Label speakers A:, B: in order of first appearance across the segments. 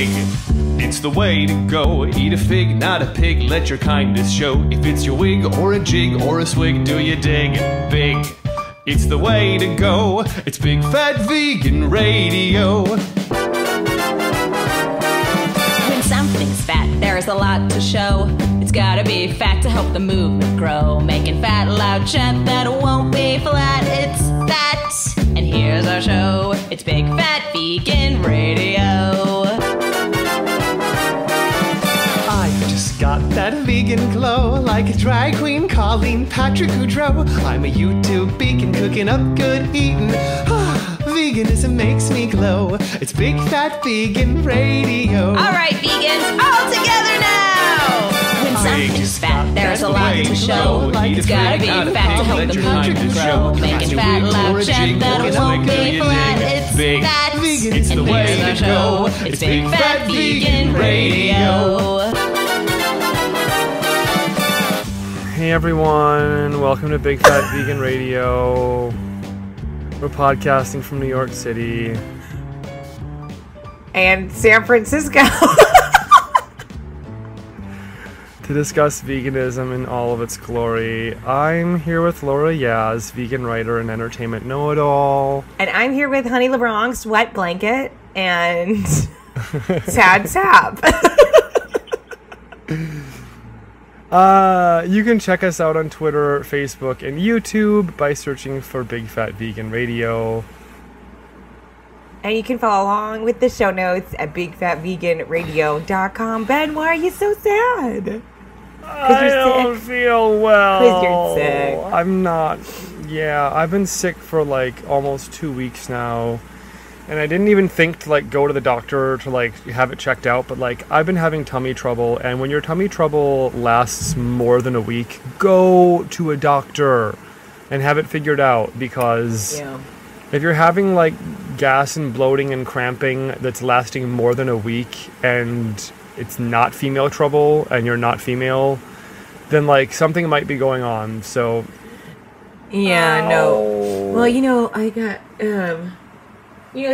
A: big. It's the way to go. Eat a fig, not a pig. Let your kindness show. If it's your wig or a jig or a swig, do you dig? Big. It's the way to go. It's Big Fat Vegan Radio.
B: When something's fat, there's a lot to show. It's gotta be fat to help the movement grow. Making fat loud chat that won't be flat. It's fat. And here's our show. It's Big Fat Vegan Radio.
A: I've just got that vegan glow, like a drag queen calling Patrick Goudreau. I'm a YouTube vegan cooking up good eating. Veganism makes me glow. It's Big Fat Vegan Radio.
B: Alright, vegans, all together now! When something's fat, there's a lot to show. It's gotta be fat to help the movement grow. Making fat loud chat that won't be flat. It's fat.
A: It's the way to go.
B: It's Big Fat Vegan Radio.
C: Hey everyone, welcome to Big Fat Vegan Radio. We're podcasting from New York City.
D: And San Francisco.
C: To discuss veganism in all of its glory. I'm here with Laura Yaz, vegan writer and entertainment know-it-all.
D: And I'm here with Honey LeBlanc, Sweat Blanket, and Sad Sap.
C: You can check us out on Twitter, Facebook, and YouTube by searching for Big Fat Vegan Radio.
D: And you can follow along with the show notes at bigfatveganradio.com. Ben, why are you so sad?
C: I don't feel well.
D: Because you're sick.
C: I'm not. Yeah, I've been sick for like almost 2 weeks now. And I didn't even think to like go to the doctor to like have it checked out, but like I've been having tummy trouble, and when your tummy trouble lasts more than a week, go to a doctor and have it figured out, because if you're having like gas and bloating and cramping that's lasting more than a week and it's not female trouble and you're not female, then like something might be going on. So
D: no. Well, I got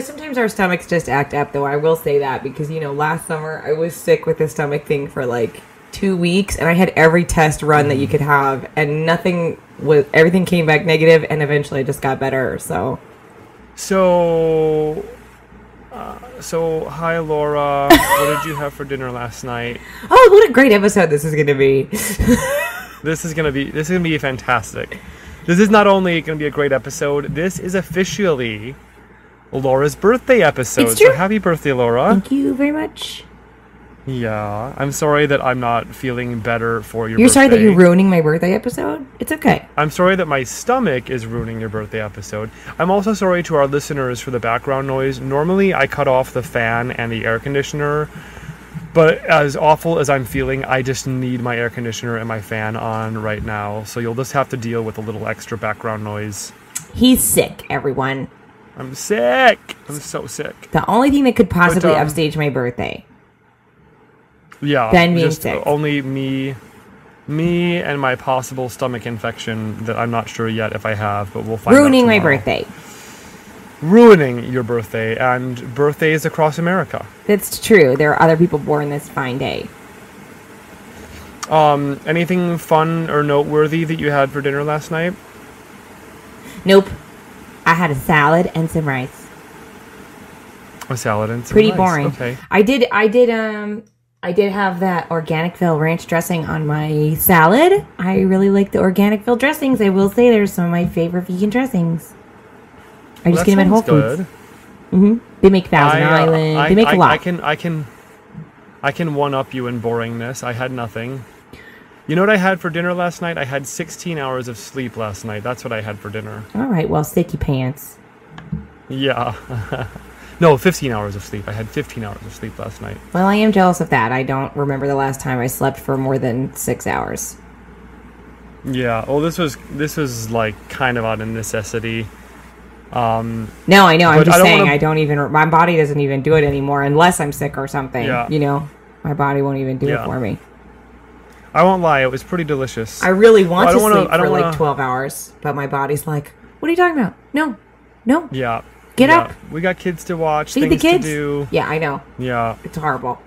D: sometimes our stomachs just act up, though. I will say that because, last summer I was sick with the stomach thing for like 2 weeks, and I had every test run that you could have, and everything came back negative, and eventually I just got better. So
C: hi Laura, what did you have for dinner last night?
D: Oh, what a great episode this is going to be.
C: This is going to be fantastic. This is not only going to be a great episode, this is officially Laura's birthday episode.
D: It's true.
C: So happy birthday, Laura.
D: Thank you very much.
C: Yeah, I'm sorry that I'm not feeling better for your birthday.
D: You're sorry that you're ruining my birthday episode? It's okay.
C: I'm sorry that my stomach is ruining your birthday episode. I'm also sorry to our listeners for the background noise. Normally, I cut off the fan and the air conditioner, but as awful as I'm feeling, I just need my air conditioner and my fan on right now. So you'll just have to deal with a little extra background noise.
D: He's sick, everyone.
C: I'm sick. I'm so sick.
D: The only thing that could possibly upstage my birthday.
C: Yeah.
D: Ben being
C: just
D: sick.
C: Only me and my possible stomach infection that I'm not sure yet if I have, but we'll find out
D: Ruining my
C: tomorrow.
D: birthday.
C: Ruining your birthday and birthdays across America.
D: That's true. There are other people born this fine day.
C: Anything fun or noteworthy that you had for dinner last night?
D: Nope. I had a salad and some rice.
C: A salad and some
D: Pretty
C: rice.
D: boring.
C: Okay.
D: I did have that Organicville ranch dressing on my salad. I really like the Organicville dressings. I will say they're some of my favorite vegan dressings. I just get them at Whole Foods. They make Thousand Island. They make a lot.
C: I can one-up you in boringness. I had nothing. You know what I had for dinner last night? I had 16 hours of sleep last night. That's what I had for dinner.
D: All right, well, sticky pants.
C: Yeah. No, 15 hours of sleep. I had 15 hours of sleep last night.
D: Well, I am jealous of that. I don't remember the last time I slept for more than 6 hours.
C: Yeah. Oh, this was like kind of out of necessity.
D: No, I know. I'm just saying I don't even... My body doesn't even do it anymore unless I'm sick or something. Yeah. My body won't even do it for me.
C: I won't lie, it was pretty delicious.
D: I really want to sleep for like 12 hours, but my body's like, what are you talking about? No.
C: Yeah.
D: Get up.
C: We got kids to watch,
D: Feed
C: things
D: the kids.
C: to do.
D: Yeah, I know.
C: Yeah.
D: It's horrible.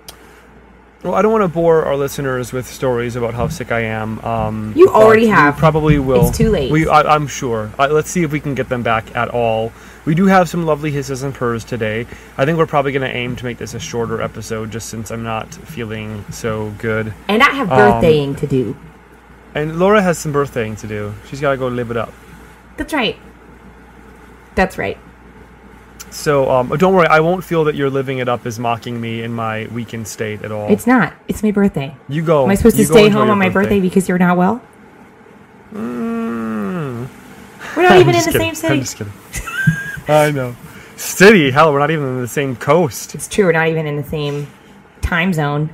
C: Well, I don't want to bore our listeners with stories about how sick I am.
D: You already
C: but
D: have.
C: We probably will.
D: It's too late.
C: I'm sure. Let's see if we can get them back at all. We do have some lovely hisses and purrs today. I think we're probably going to aim to make this a shorter episode just since I'm not feeling so good.
D: And I have birthdaying to do.
C: And Laura has some birthdaying to do. She's got to go live it up.
D: That's right. That's right.
C: So don't worry, I won't feel that you're living it up as mocking me in my weakened state at all.
D: It's not. It's my birthday.
C: You go.
D: Am I supposed to
C: You go
D: stay
C: enjoy
D: home
C: your
D: on my birthday because you're not well?
C: Mm.
D: We're not
C: I'm
D: even in
C: just
D: the
C: kidding.
D: same city.
C: I'm just kidding. I know. City? Hell, we're not even in the same coast.
D: It's true. We're not even in the same time zone.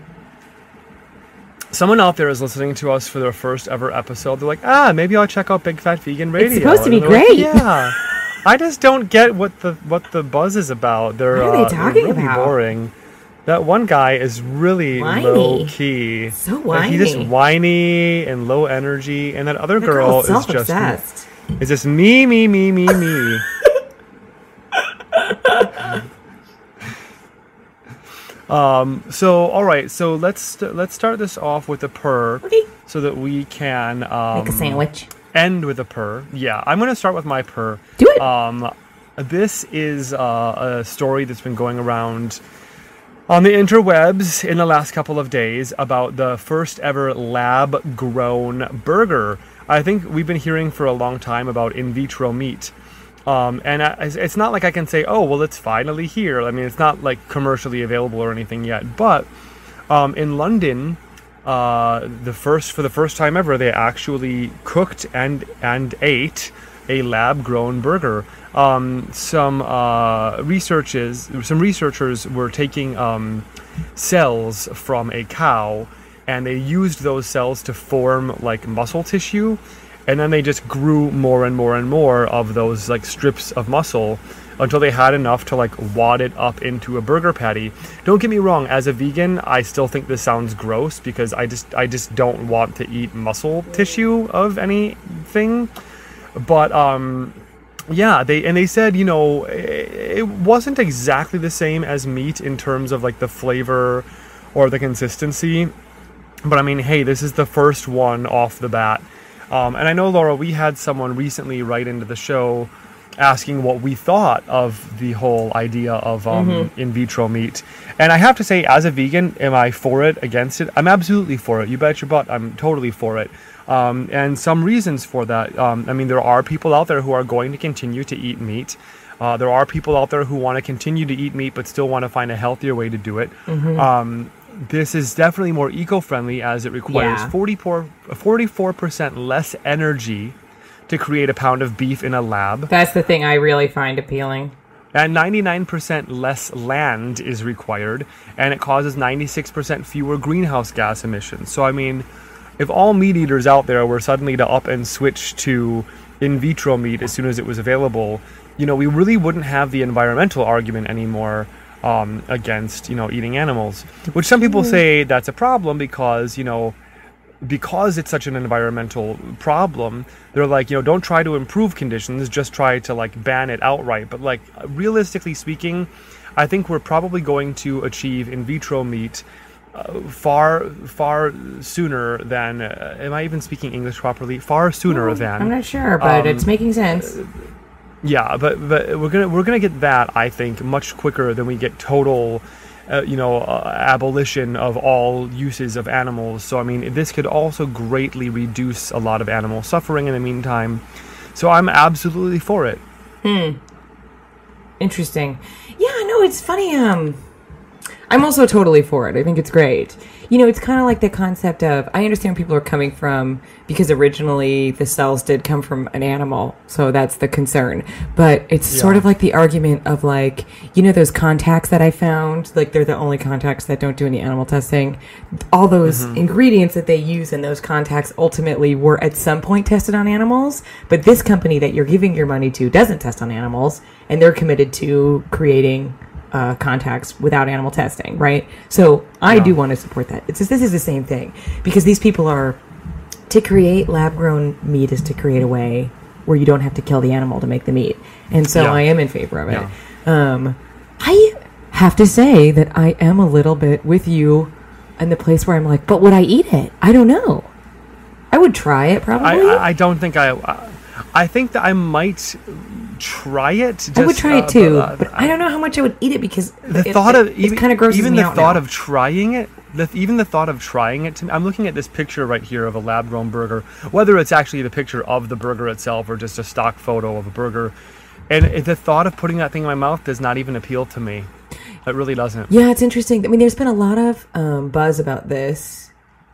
C: Someone out there is listening to us for their first ever episode. They're like, maybe I'll check out Big Fat Vegan Radio.
D: It's supposed to be
C: And they're like,
D: great.
C: yeah. I just don't get what the buzz is about. They're,
D: What are they talking
C: really
D: about?
C: boring. That one guy is really
D: Whiny.
C: low key.
D: So
C: Like, he's just
D: whiny.
C: whiny and low energy. And that other
D: That
C: girl
D: girl's
C: is just
D: self-obsessed.
C: me. So all right, so let's start this off with a purr,
D: Okay.
C: so that we can
D: Make a sandwich.
C: end with a purr. Yeah, I'm going to start with my purr.
D: Do it.
C: This is a story that's been going around on the interwebs in the last couple of days about the first ever lab-grown burger. I think we've been hearing for a long time about in vitro meat. And it's not like I can say, oh, well, it's finally here. I mean, it's not like commercially available or anything yet. But in London, for the first time ever, they actually cooked and ate a lab-grown burger. Some researchers were taking cells from a cow, and they used those cells to form like muscle tissue, and then they just grew more and more and more of those like strips of muscle until they had enough to like wad it up into a burger patty. Don't get me wrong, as a vegan, I still think this sounds gross because I just don't want to eat muscle tissue of anything. But yeah, they said, you know, it wasn't exactly the same as meat in terms of like the flavor or the consistency. But I mean, hey, this is the first one off the bat. And I know, Laura, we had someone recently write into the show asking what we thought of the whole idea of in vitro meat. And I have to say, as a vegan, am I for it, against it? I'm absolutely for it. You bet your butt, I'm totally for it. And some reasons for that. I mean, there are people out there who are going to continue to eat meat. There are people out there who want to continue to eat meat but still want to find a healthier way to do it. This is definitely more eco-friendly as it requires 44% less energy to create a pound of beef in a lab.
D: That's the thing I really find appealing.
C: And 99% less land is required, and it causes 96% fewer greenhouse gas emissions. So, I mean, if all meat eaters out there were suddenly to up and switch to in vitro meat as soon as it was available, you know, we really wouldn't have the environmental argument anymore against, you know, eating animals. Which some people say that's a problem because, you know, because it's such an environmental problem, they're like, you know, don't try to improve conditions, just try to like ban it outright. But like realistically speaking, I think we're probably going to achieve in vitro meat far sooner than am I even speaking English properly? Far sooner than.
D: I'm not sure, but it's making sense.
C: Yeah, but we're gonna get that, I think, much quicker than we get total abolition of all uses of animals. So I mean, this could also greatly reduce a lot of animal suffering in the meantime. So I'm absolutely for it.
D: Interesting. Yeah, no, it's funny. I'm also totally for it. I think it's great. You know, it's kind of like the concept of, I understand where people are coming from because originally the cells did come from an animal, so that's the concern. But it's sort of like the argument of like, you know, those contacts that I found, like they're the only contacts that don't do any animal testing. All those ingredients that they use in those contacts ultimately were at some point tested on animals, but this company that you're giving your money to doesn't test on animals, and they're committed to creating contacts without animal testing, right? So I do want to support that. It's just, this is the same thing, because these people are, to create lab-grown meat is to create a way where you don't have to kill the animal to make the meat, and so I am in favor of it. I have to say that I am a little bit with you in the place where I'm like, but would I eat it? I don't know. I would try it probably.
C: I don't think I think that I might try it. Just,
D: I would try it too, but I don't know how much I would eat it because
C: it kind of
D: grosses me out now.
C: of trying it. Even the thought of trying it, I'm looking at this picture right here of a lab-grown burger, whether it's actually the picture of the burger itself or just a stock photo of a burger, and the thought of putting that thing in my mouth does not even appeal to me. It really doesn't.
D: Yeah, it's interesting. I mean, there's been a lot of buzz about this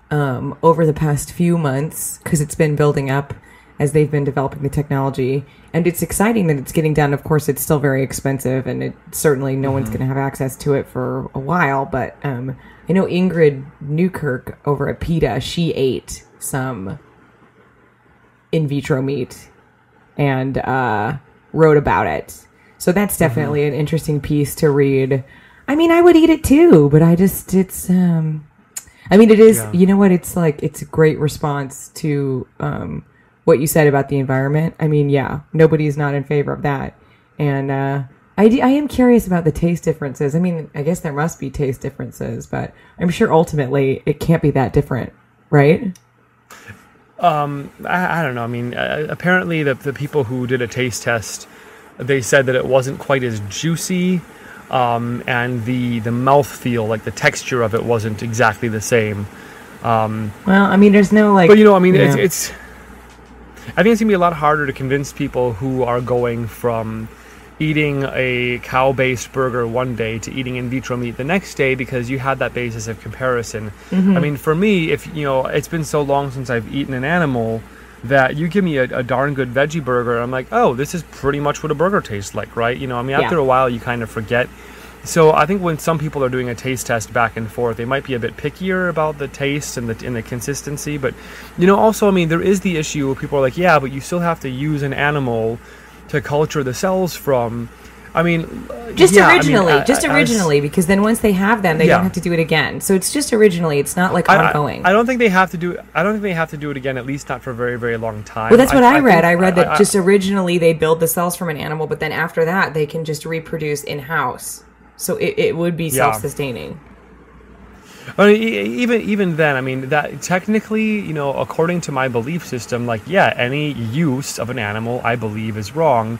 D: over the past few months because it's been building up as they've been developing the technology, and it's exciting that it's getting done. Of course, it's still very expensive, and it certainly no one's going to have access to it for a while, but I know Ingrid Newkirk over at PETA, she ate some in vitro meat and wrote about it. So that's definitely an interesting piece to read. I mean, I would eat it too, but it is, you know what, it's like, it's a great response to what you said about the environment. I mean, yeah, nobody's not in favor of that. And I am curious about the taste differences. I mean, I guess there must be taste differences, but I'm sure ultimately it can't be that different, right?
C: I don't know. I mean, apparently the people who did a taste test, they said that it wasn't quite as juicy, and the mouthfeel, like the texture of it, wasn't exactly the same.
D: Well, I mean, there's no like...
C: But, it's... I think it's going to be a lot harder to convince people who are going from eating a cow-based burger one day to eating in vitro meat the next day because you had that basis of comparison. I mean, for me, if it's been so long since I've eaten an animal that you give me a darn good veggie burger, I'm like, oh, this is pretty much what a burger tastes like, right? After a while, you kind of forget. So I think when some people are doing a taste test back and forth, they might be a bit pickier about the taste and the consistency. But, also, I mean, there is the issue where people are like, yeah, but you still have to use an animal to culture the cells from. I mean, originally, because then once they have them, they don't have to do it again. So it's just originally. It's not like ongoing. I don't think they have to do. I don't think they have to do it again. At least not for a very, very long time.
D: Well, that's what I read. I read that just originally they build the cells from an animal, but then after that they can just reproduce in house. So it would be self-sustaining.
C: I mean, even then, I mean, that technically, according to my belief system, any use of an animal, I believe, is wrong.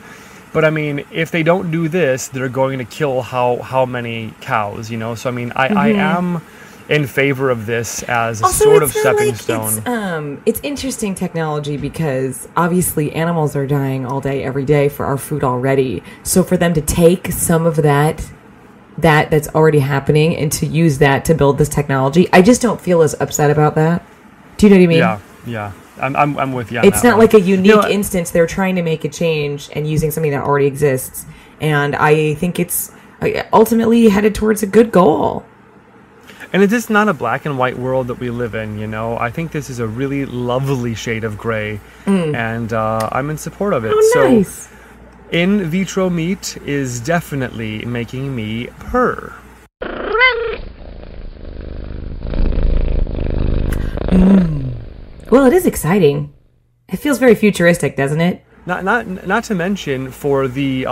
C: But I mean, if they don't do this, they're going to kill how many cows, So I mean, I am in favor of this as a sort of stepping stone.
D: It's interesting technology because obviously animals are dying all day, every day for our food already. So for them to take some of that's already happening and to use that to build this technology, I just don't feel as upset about that. Do you know what I mean?
C: Yeah. I'm with you on
D: it's
C: that
D: not
C: one.
D: Like a unique instance. They're trying to make a change and using something that already exists. And I think it's ultimately headed towards a good goal.
C: And it's just not a black and white world that we live in, I think this is a really lovely shade of gray. And I'm in support of it.
D: Oh, nice.
C: So in vitro meat is definitely making me purr.
D: Well, it is exciting. It feels very futuristic, doesn't it?
C: Not to mention for the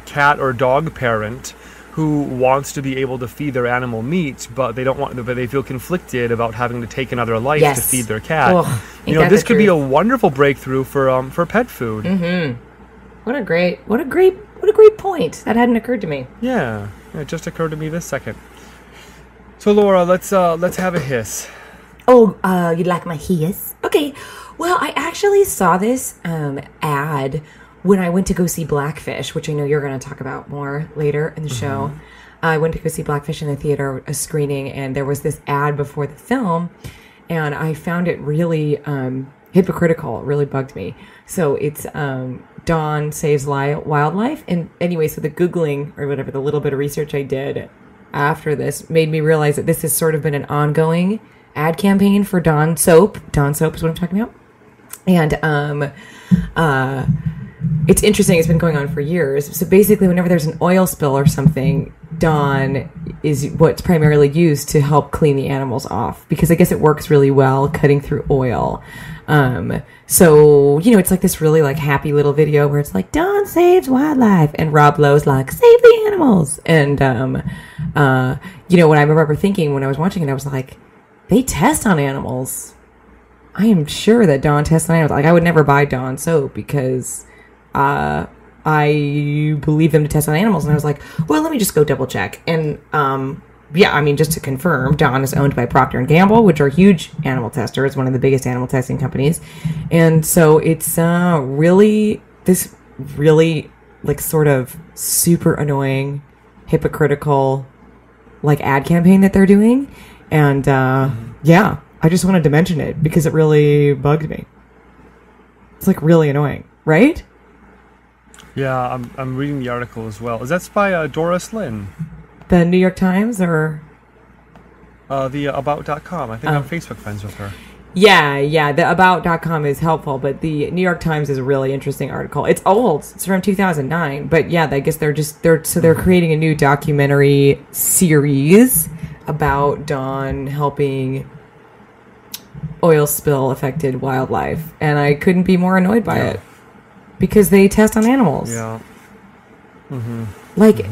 C: cat or dog parent who wants to be able to feed their animal meat, but they feel conflicted about having to take another life to feed their cat.
D: Oh,
C: this could be a wonderful breakthrough for pet food.
D: Mm-hmm. What a great point. That hadn't occurred to me.
C: Yeah, it just occurred to me this second. So Laura, let's have a hiss.
D: Oh, you'd like my hiss? Okay. Well, I actually saw this ad when I went to go see Blackfish, which I know you're going to talk about more later in the show. I went to go see Blackfish in the theater, a screening, and there was this ad before the film, and I found it really hypocritical. It really bugged me. So it's Dawn Saves Wildlife. And anyway, so the Googling or whatever, the little bit of research I did after this made me realize that this has sort of been an ongoing ad campaign for Dawn Soap. Dawn Soap is what I'm talking about. And it's interesting. It's been going on for years. So basically, whenever there's an oil spill or something, Dawn is what's primarily used to help clean the animals off, because I guess it works really well cutting through oil. So, you know, it's like this really like happy little video where it's like Dawn saves wildlife and Rob Lowe's like save the animals. And, you know, what I remember thinking when I was watching it, I was like, they test on animals. I am sure that Dawn tests on animals. Like, I would never buy Dawn soap because, I believe them to test on animals. And I was like, well, let me just go double check. And, yeah, I mean, just to confirm, Dawn is owned by Procter & Gamble, which are huge animal testers, one of the biggest animal testing companies. And so it's really, like, sort of super annoying, hypocritical, like, ad campaign that they're doing. And, yeah, I just wanted to mention it because it really bugged me. It's, like, really annoying, right?
C: Yeah, I'm reading the article as well. Is that by Doris Lynn?
D: The New York Times or
C: the about.com. I think I'm Facebook friends with her.
D: Yeah, the about.com is helpful, but the New York Times is a really interesting article. It's old. It's from 2009, but yeah, I guess they're creating a new documentary series about Dawn helping oil spill affected wildlife, and I couldn't be more annoyed by it because they test on animals.
C: Yeah.
D: Like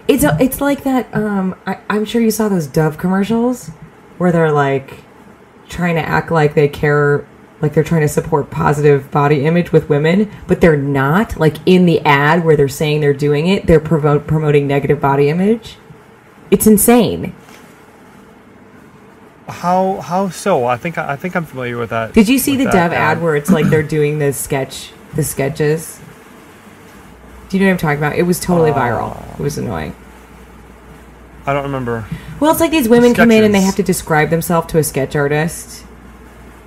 D: it's like that. I'm sure you saw those Dove commercials where they're like trying to act like they care, like they're trying to support positive body image with women, but they're not. Like in the ad where they're saying they're doing it, they're promoting negative body image. It's insane.
C: How so? I think I'm familiar with that.
D: Did you see the Dove ad where it's like they're doing the sketches? Do you know what I'm talking about? It was totally viral. It was annoying.
C: I don't remember.
D: Well, it's like these women come in and they have to describe themselves to a sketch artist.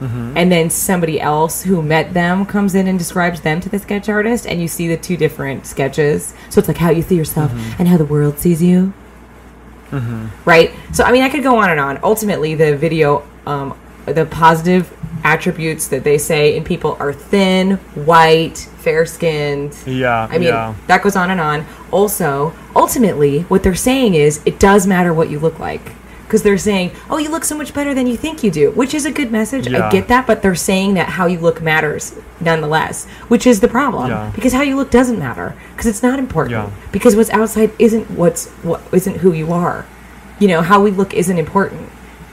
D: And then somebody else who met them comes in and describes them to the sketch artist. And you see the two different sketches. So it's like how you see yourself and how the world sees you. Right? So, I mean, I could go on and on. Ultimately, the video, the positive attributes that they say in people are thin, white, fair-skinned.
C: Yeah,
D: I mean, that goes on and on. Also, ultimately, what they're saying is it does matter what you look like. Because they're saying, oh, you look so much better than you think you do, which is a good message.
C: Yeah.
D: I get that, but they're saying that how you look matters nonetheless, which is the problem.
C: Yeah.
D: Because how you look doesn't matter, because it's not important.
C: Yeah.
D: Because what's outside isn't what isn't who you are. You know, how we look isn't important.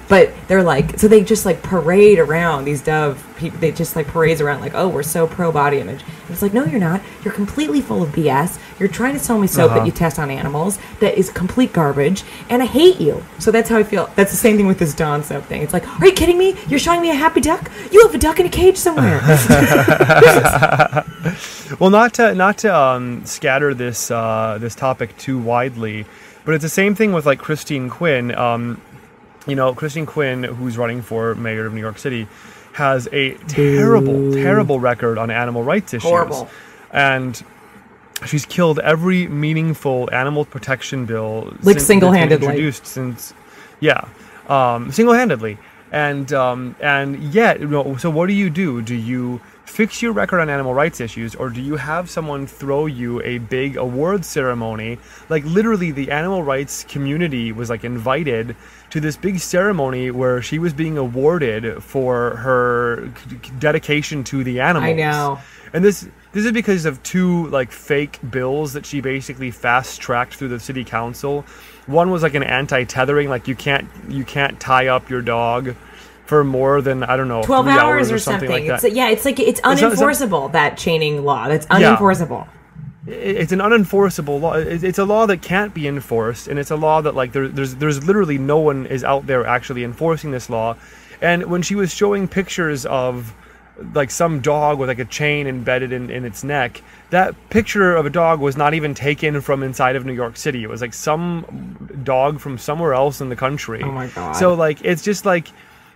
D: But they're like, so they just like parade around these Dove people. They just like parades around like, oh, we're so pro body image. And it's like, no, you're not. You're completely full of BS. You're trying to sell me soap that you test on animals. That is complete garbage. And I hate you. So that's how I feel. That's the same thing with this Dawn soap thing. It's like, are you kidding me? You're showing me a happy duck? You have a duck in a cage somewhere.
C: Well, not to scatter this topic too widely, but it's the same thing with like Christine Quinn. You know, Christine Quinn, who's running for mayor of New York City, has a terrible record on animal rights issues.
D: Horrible.
C: And she's killed every meaningful animal protection bill
D: single-handedly.
C: Introduced since, single-handedly. And yet, you know, so what do? Do you fix your record on animal rights issues, or do you have someone throw you a big award ceremony? Like literally the animal rights community was like invited to this big ceremony where she was being awarded for her dedication to the animals.
D: I know.
C: And this is because of two like fake bills that she basically fast-tracked through the city council. One was like an anti-tethering, like you can't tie up your dog for more than, I don't know,
D: 12
C: 3
D: hours or
C: something like that.
D: It's unenforceable, that chaining law. That's unenforceable.
C: It's an unenforceable law. It's a law that can't be enforced, and it's a law that like there's literally no one is out there actually enforcing this law. And when she was showing pictures of like some dog with like a chain embedded in its neck, that picture of a dog was not even taken from inside of New York City. It was like some dog from somewhere else in the country.
D: Oh my God.
C: So like it's just like,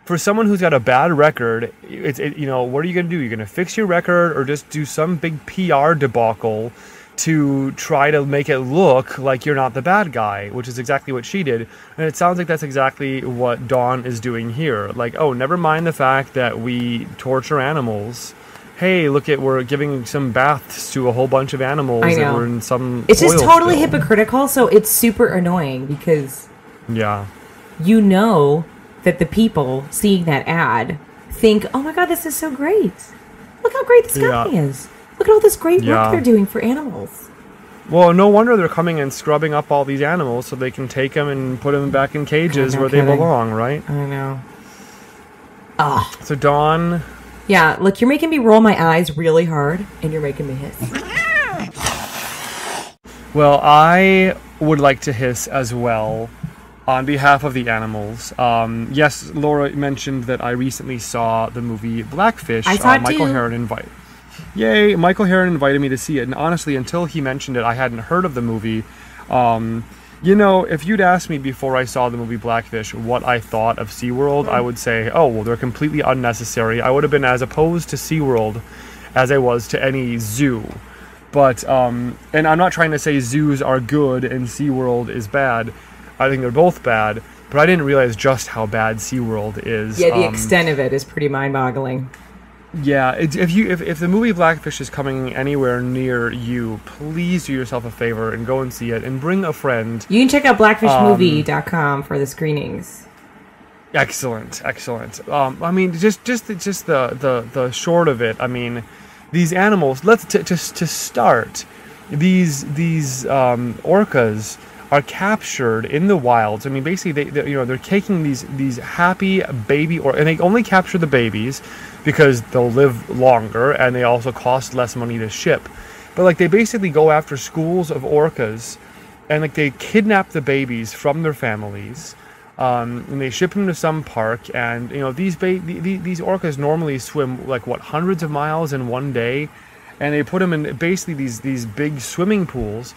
C: for someone who's got a bad record, you know, what are you going to do? You're going to fix your record or just do some big PR debacle to try to make it look like you're not the bad guy, which is exactly what she did. And it sounds like that's exactly what Dawn is doing here. Like, oh, never mind the fact that we torture animals. hey, look at, we're giving some baths to a whole bunch of animals.
D: I know.
C: And we're in some
D: It's just
C: oil
D: totally
C: spill.
D: hypocritical, so it's super annoying because
C: Yeah.
D: you know that the people seeing that ad think, oh my god, this is so great. Look how great this company is. Look at all this great work they're doing for animals.
C: Well, no wonder they're coming and scrubbing up all these animals so they can take them and put them back in cages where they belong, right?
D: I know.
C: So Dawn...
D: Yeah, look, you're making me roll my eyes really hard, and you're making me hiss.
C: Well, I would like to hiss as well on behalf of the animals. Yes, Laura mentioned that I recently saw the movie Blackfish.
D: I saw it
C: Michael
D: too.
C: Heron Yay! Michael Heron invited me to see it, and honestly, until he mentioned it, I hadn't heard of the movie. You know, if you'd asked me before I saw the movie Blackfish what I thought of SeaWorld, I would say, oh, well, they're completely unnecessary. I would have been as opposed to SeaWorld as I was to any zoo. But, and I'm not trying to say zoos are good and SeaWorld is bad. I think they're both bad, but I didn't realize just how bad SeaWorld is.
D: Yeah, the extent of it is pretty mind-boggling.
C: Yeah, if the movie Blackfish is coming anywhere near you, please do yourself a favor and go and see it and bring a friend.
D: You can check out blackfishmovie.com for the screenings.
C: Excellent. I mean, just the short of it. I mean, these animals. Let's just to start. These orcas are captured in the wilds. I mean, basically, they're taking these happy baby and they only capture the babies because they'll live longer and they also cost less money to ship. But like they basically go after schools of orcas and like they kidnap the babies from their families. And they ship them to some park, and these orcas normally swim like hundreds of miles in one day, and they put them in basically these big swimming pools.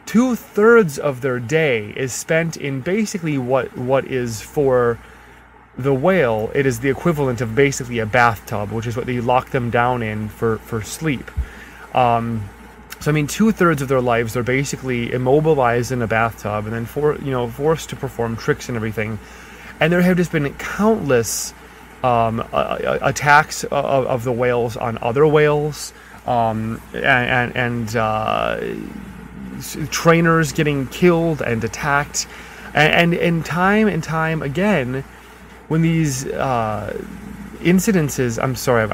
C: 2/3 of their day is spent in basically what is for the whale. It is the equivalent of basically a bathtub, which is what they lock them down in for sleep. So I mean, 2/3 of their lives they're basically immobilized in a bathtub and then forced to perform tricks and everything. And there have just been countless attacks of the whales on other whales, and trainers getting killed and attacked, and time again, when these incidences, I'm sorry,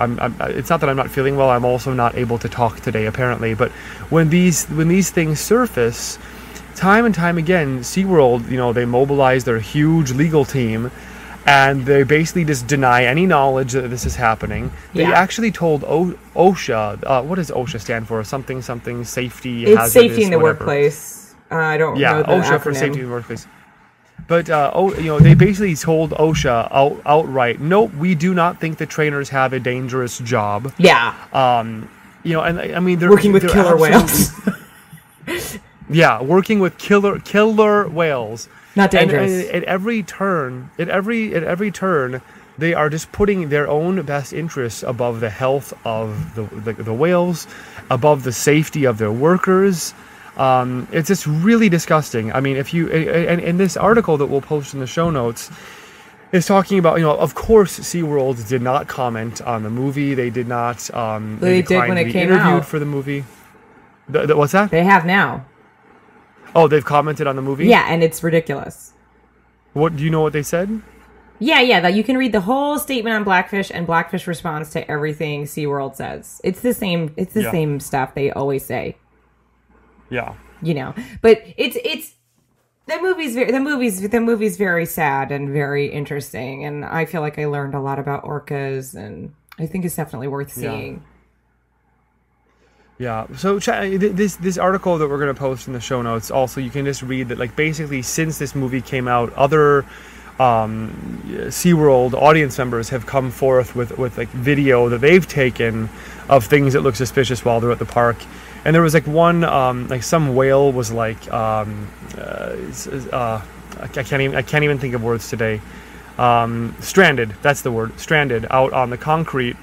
C: it's not that I'm not feeling well, I'm also not able to talk today apparently, but when these things surface, time and time again, SeaWorld, they mobilize their huge legal team, and they basically just deny any knowledge that this is happening. They actually told OSHA, what does OSHA stand for? Something safety,
D: it's
C: hazardous,
D: safety in the
C: whatever.
D: Workplace. I don't know the
C: OSHA
D: acronym.
C: for safety in the workplace. But they basically told OSHA outright, nope, we do not think the trainers have a dangerous job.
D: Yeah.
C: And I mean they're
D: Working with
C: they're
D: killer whales.
C: Yeah, working with killer whales.
D: Not dangerous.
C: And at every turn, they are just putting their own best interests above the health of the whales, above the safety of their workers. It's just really disgusting. I mean, if you and this article that we'll post in the show notes is talking about, of course, SeaWorld did not comment on the movie. They did not.
D: They did when it came out
C: for the movie. What's that?
D: They have now.
C: Oh, they've commented on the movie?
D: Yeah, and it's ridiculous.
C: What do you know what they said?
D: Yeah, that you can read the whole statement on Blackfish, and Blackfish responds to everything SeaWorld says. It's the same. It's the same stuff they always say.
C: Yeah.
D: But it's the movie's very sad and very interesting, and I feel like I learned a lot about orcas, and I think it's definitely worth seeing.
C: Yeah. So this article that we're going to post in the show notes, also you can just read that, like, basically since this movie came out, other SeaWorld audience members have come forth with like video that they've taken of things that look suspicious while they're at the park. And there was like one, like some whale was like, I can't even think of words today. Stranded. That's the word. Stranded out on the concrete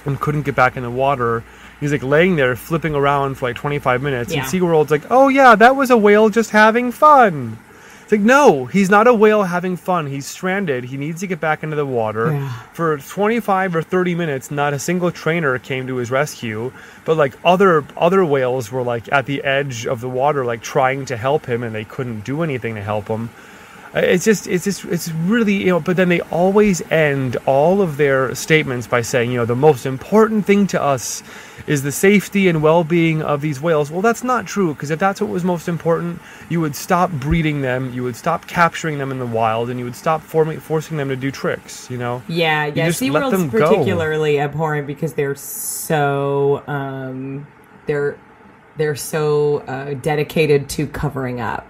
C: and couldn't get back in the water. He's like laying there flipping around for like 25 minutes. Yeah. And SeaWorld's like, oh yeah, that was a whale just having fun. It's like, no, he's not a whale having fun. He's stranded. He needs to get back into the water.
D: Yeah.
C: For 25 or 30 minutes, not a single trainer came to his rescue. But like other whales were like at the edge of the water, like trying to help him, and they couldn't do anything to help him. It's really, but then they always end all of their statements by saying, the most important thing to us is the safety and well-being of these whales. Well, that's not true, because if that's what was most important, you would stop breeding them, you would stop capturing them in the wild, and you would stop forcing them to do tricks,
D: Yeah,
C: SeaWorld's
D: particularly abhorrent because they're so, they're so dedicated to covering up.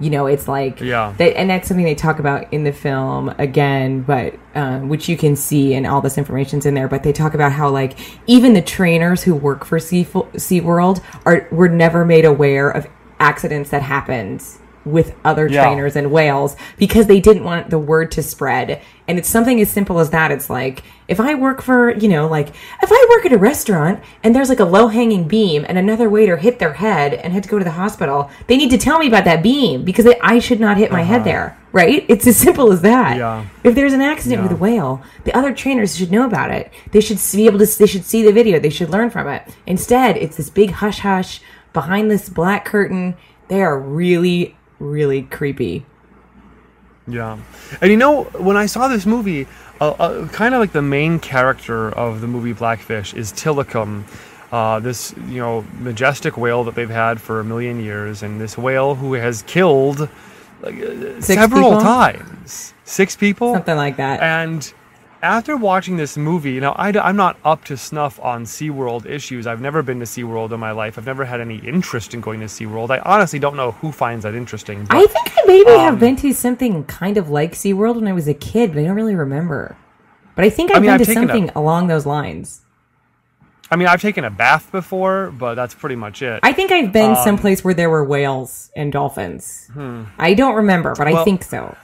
D: It's like, and that's something they talk about in the film again, but which you can see, and all this information's in there. But they talk about how like even the trainers who work for SeaWorld were never made aware of accidents that happened with other trainers and whales because they didn't want the word to spread. And it's something as simple as that. It's like, if I work if I work at a restaurant and there's like a low-hanging beam and another waiter hit their head and had to go to the hospital, they need to tell me about that beam because I should not hit my head there, right? It's as simple as that.
C: Yeah.
D: If there's an accident with a whale, the other trainers should know about it. They should they should see the video. They should learn from it. Instead, it's this big hush-hush behind this black curtain. They are really, really creepy.
C: Yeah. And when I saw this movie, kind of like the main character of the movie Blackfish is Tilikum, this majestic whale that they've had for a million years, and this whale who has killed several times. 6 people?
D: Something like that.
C: And after watching this movie, I'm not up to snuff on SeaWorld issues. I've never been to SeaWorld in my life. I've never had any interest in going to SeaWorld. I honestly don't know who finds that interesting. But,
D: I think I maybe have been to something kind of like SeaWorld when I was a kid, but I don't really remember. But I think I've been to something along those lines.
C: I've taken a bath before, but that's pretty much it.
D: I think I've been someplace where there were whales and dolphins. I don't remember, but I think so.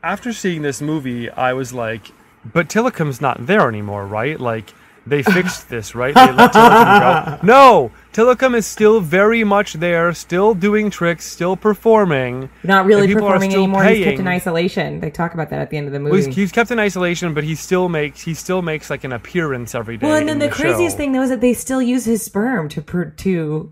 C: After seeing this movie, I was like, but Tilikum's not there anymore, right? Like, they fixed this, right? They let Tilikum go. No! Tilikum is still very much there, still doing tricks, still performing.
D: Not really performing anymore. He's kept in isolation. They talk about that at the end of the movie.
C: Well, he's kept in isolation, but he still makes like an appearance every day.
D: Well, and then the craziest thing though is that they still use his sperm to breed.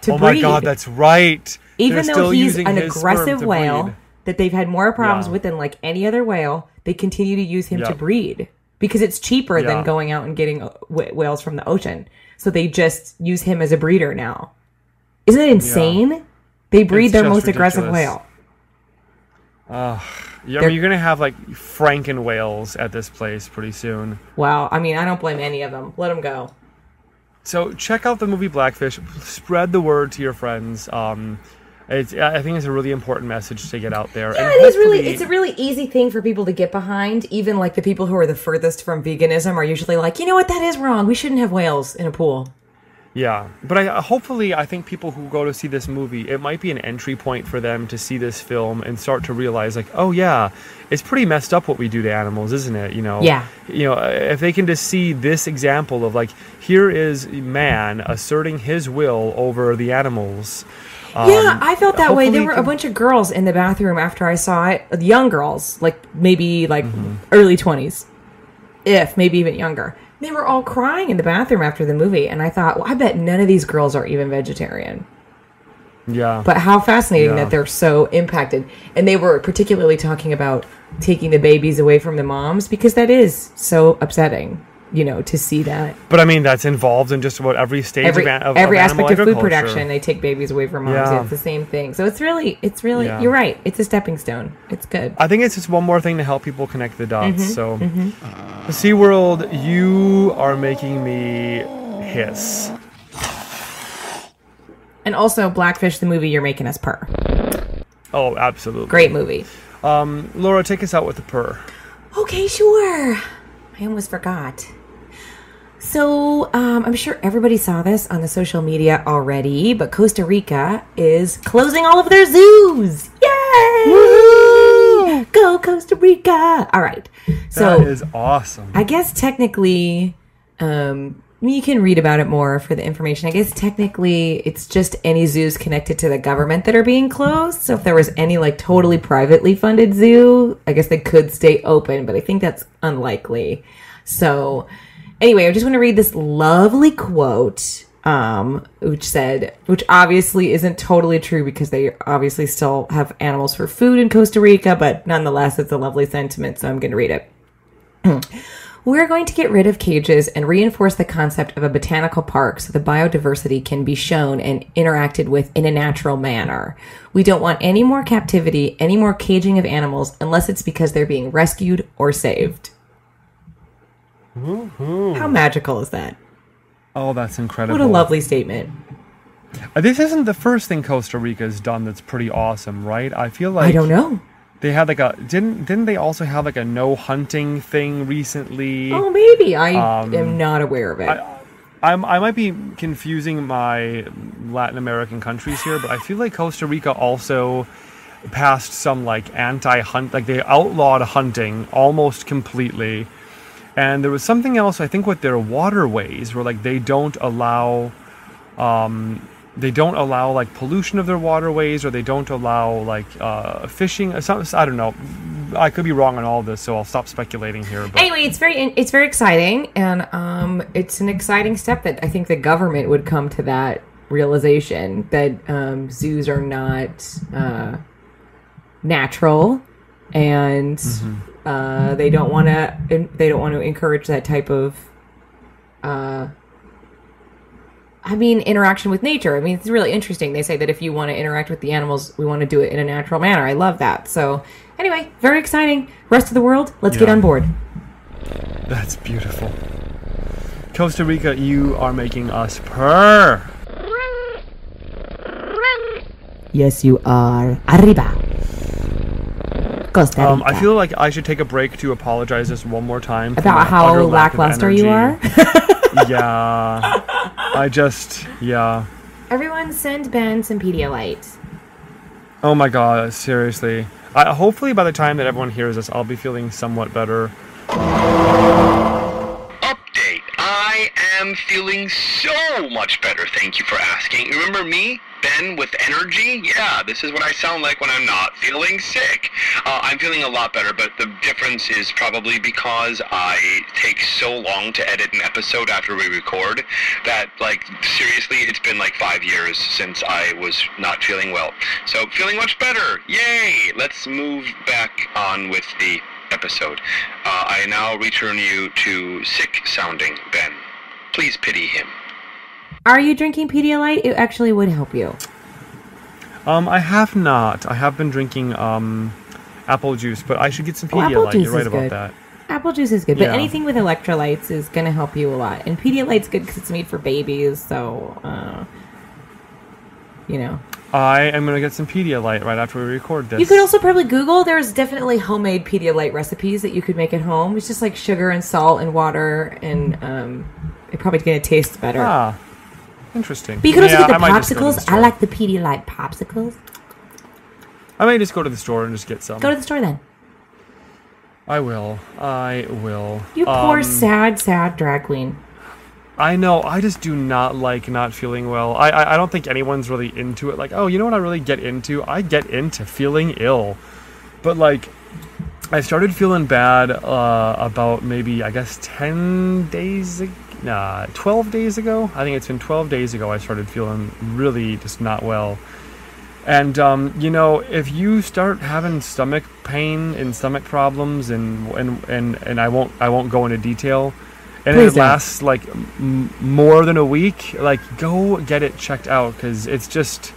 C: Oh my God, that's right.
D: Even though he's an aggressive whale that they've had more problems with than like any other whale, they continue to use him to breed because it's cheaper than going out and getting whales from the ocean. So they just use him as a breeder now. Isn't it insane? Yeah. They breed their most aggressive whale.
C: You're going to have like Franken whales at this place pretty soon.
D: Wow. I don't blame any of them. Let them go.
C: So check out the movie Blackfish. Spread the word to your friends. I think it's a really important message to get out there.
D: Yeah, and it's a really easy thing for people to get behind. Even like the people who are the furthest from veganism are usually like, you know what, that is wrong. We shouldn't have whales in a pool.
C: Yeah, but I think people who go to see this movie, it might be an entry point for them to see this film and start to realize like, oh yeah, it's pretty messed up what we do to animals, isn't it?
D: Yeah.
C: If they can just see this example of like, here is man asserting his will over the animals.
D: Yeah, I felt that way. There were a bunch of girls in the bathroom after I saw it. Young girls, maybe early 20s, maybe even younger. They were all crying in the bathroom after the movie, and I thought, well, I bet none of these girls are even vegetarian.
C: Yeah.
D: But how fascinating that they're so impacted. And they were particularly talking about taking the babies away from the moms, because that is so upsetting. To see that.
C: But that's involved in just about every stage of
D: every aspect of food
C: agriculture.
D: production. They take babies away from moms. Yeah. It's the same thing. So it's really, you're right. It's a stepping stone. It's good.
C: I think it's just one more thing to help people connect the dots. SeaWorld, you are making me hiss. And
D: also Blackfish, the movie, you're making us purr.
C: Oh, absolutely.
D: Great movie.
C: Laura, take us out with the purr.
D: Okay, sure. I almost forgot. So, I'm sure everybody saw this on the social media already, but Costa Rica is closing all of their zoos. Yay! Woo-hoo! Go Costa Rica! All right. So
C: that is awesome.
D: I guess technically, You can read about it more for the information. I guess technically it's just any zoos connected to the government that are being closed. So if there was any like totally privately funded zoo, I guess they could stay open, but I think that's unlikely. So anyway, I just want to read this lovely quote, which obviously isn't totally true because they obviously still have animals for food in Costa Rica, but nonetheless, it's a lovely sentiment. So I'm going to read it. We're going to get rid of cages and reinforce the concept of a botanical park so the biodiversity can be shown and interacted with in a natural manner. We don't want any more captivity, any more caging of animals, unless it's because they're being rescued or saved.
C: Woo-hoo.
D: How magical is that?
C: Oh, that's incredible.
D: What a lovely statement.
C: This isn't the first thing Costa Rica's done that's pretty awesome, right? I feel like...
D: I don't know.
C: They had like a didn't they also have like a no hunting thing recently?
D: Oh, maybe. I am not aware of it.
C: I might be confusing my Latin American countries here, but I feel like Costa Rica also passed some like anti-hunt, like they outlawed hunting almost completely. And there was something else, I think, with their waterways where like they don't allow like pollution of their waterways, or they don't allow like fishing. I don't know. I could be wrong on all this, so I'll stop speculating here. But
D: anyway, it's very exciting, and it's an exciting step that I think the government would come to that realization that zoos are not natural, and they don't want to encourage that type of interaction with nature. I mean, it's really interesting. They say that if you want to interact with the animals, we want to do it in a natural manner. I love that. So anyway, very exciting. Rest of the world, let's get on board.
C: That's beautiful. Costa Rica, you are making us purr.
D: Yes, you are. Arriba. Costa Rica.
C: I feel like I should take a break to apologize just one more time.
D: About how lackluster you are?
C: Yeah.
D: Everyone send Ben some Pedialyte.
C: Oh my god, seriously. Hopefully by the time that everyone hears this, I'll be feeling somewhat better.
E: Update. I am feeling so much better, thank you for asking. Remember me, Ben, with energy? Yeah, this is what I sound like when I'm not feeling sick. I'm feeling a lot better, but the difference is probably because I take so long to edit an episode after we record that, like, seriously, it's been like 5 years since I was not feeling well. So, feeling much better. Yay! Let's move back on with the episode. I now return you to sick-sounding Ben. Please pity him.
D: Are you drinking Pedialyte? It actually would help you.
C: I have not. I have been drinking apple juice, but I should get some Pedialyte. You're right about that.
D: Apple juice is good, but anything with electrolytes is going to help you a lot. And Pedialyte's good because it's made for babies, so,
C: I am going to get some Pedialyte right after we record this.
D: You could also probably Google. There's definitely homemade Pedialyte recipes that you could make at home. It's just like sugar and salt and water, and it's probably going to taste better.
C: Ah, interesting.
D: But you could also get the popsicles. I like the Pedialyte popsicles.
C: I may just go to the store and just get some.
D: Go to the store then.
C: I will.
D: You poor, sad drag queen.
C: I know. I just do not like not feeling well. I don't think anyone's really into it. Like, oh, you know what I really get into? I get into feeling ill. But, like, I started feeling bad about maybe, I guess, 12 days ago. I think it's been 12 days ago I started feeling really just not well. And, if you start having stomach pain and stomach problems, and I won't go into detail, and it lasts like more than a week, like, go get it checked out, because it's just,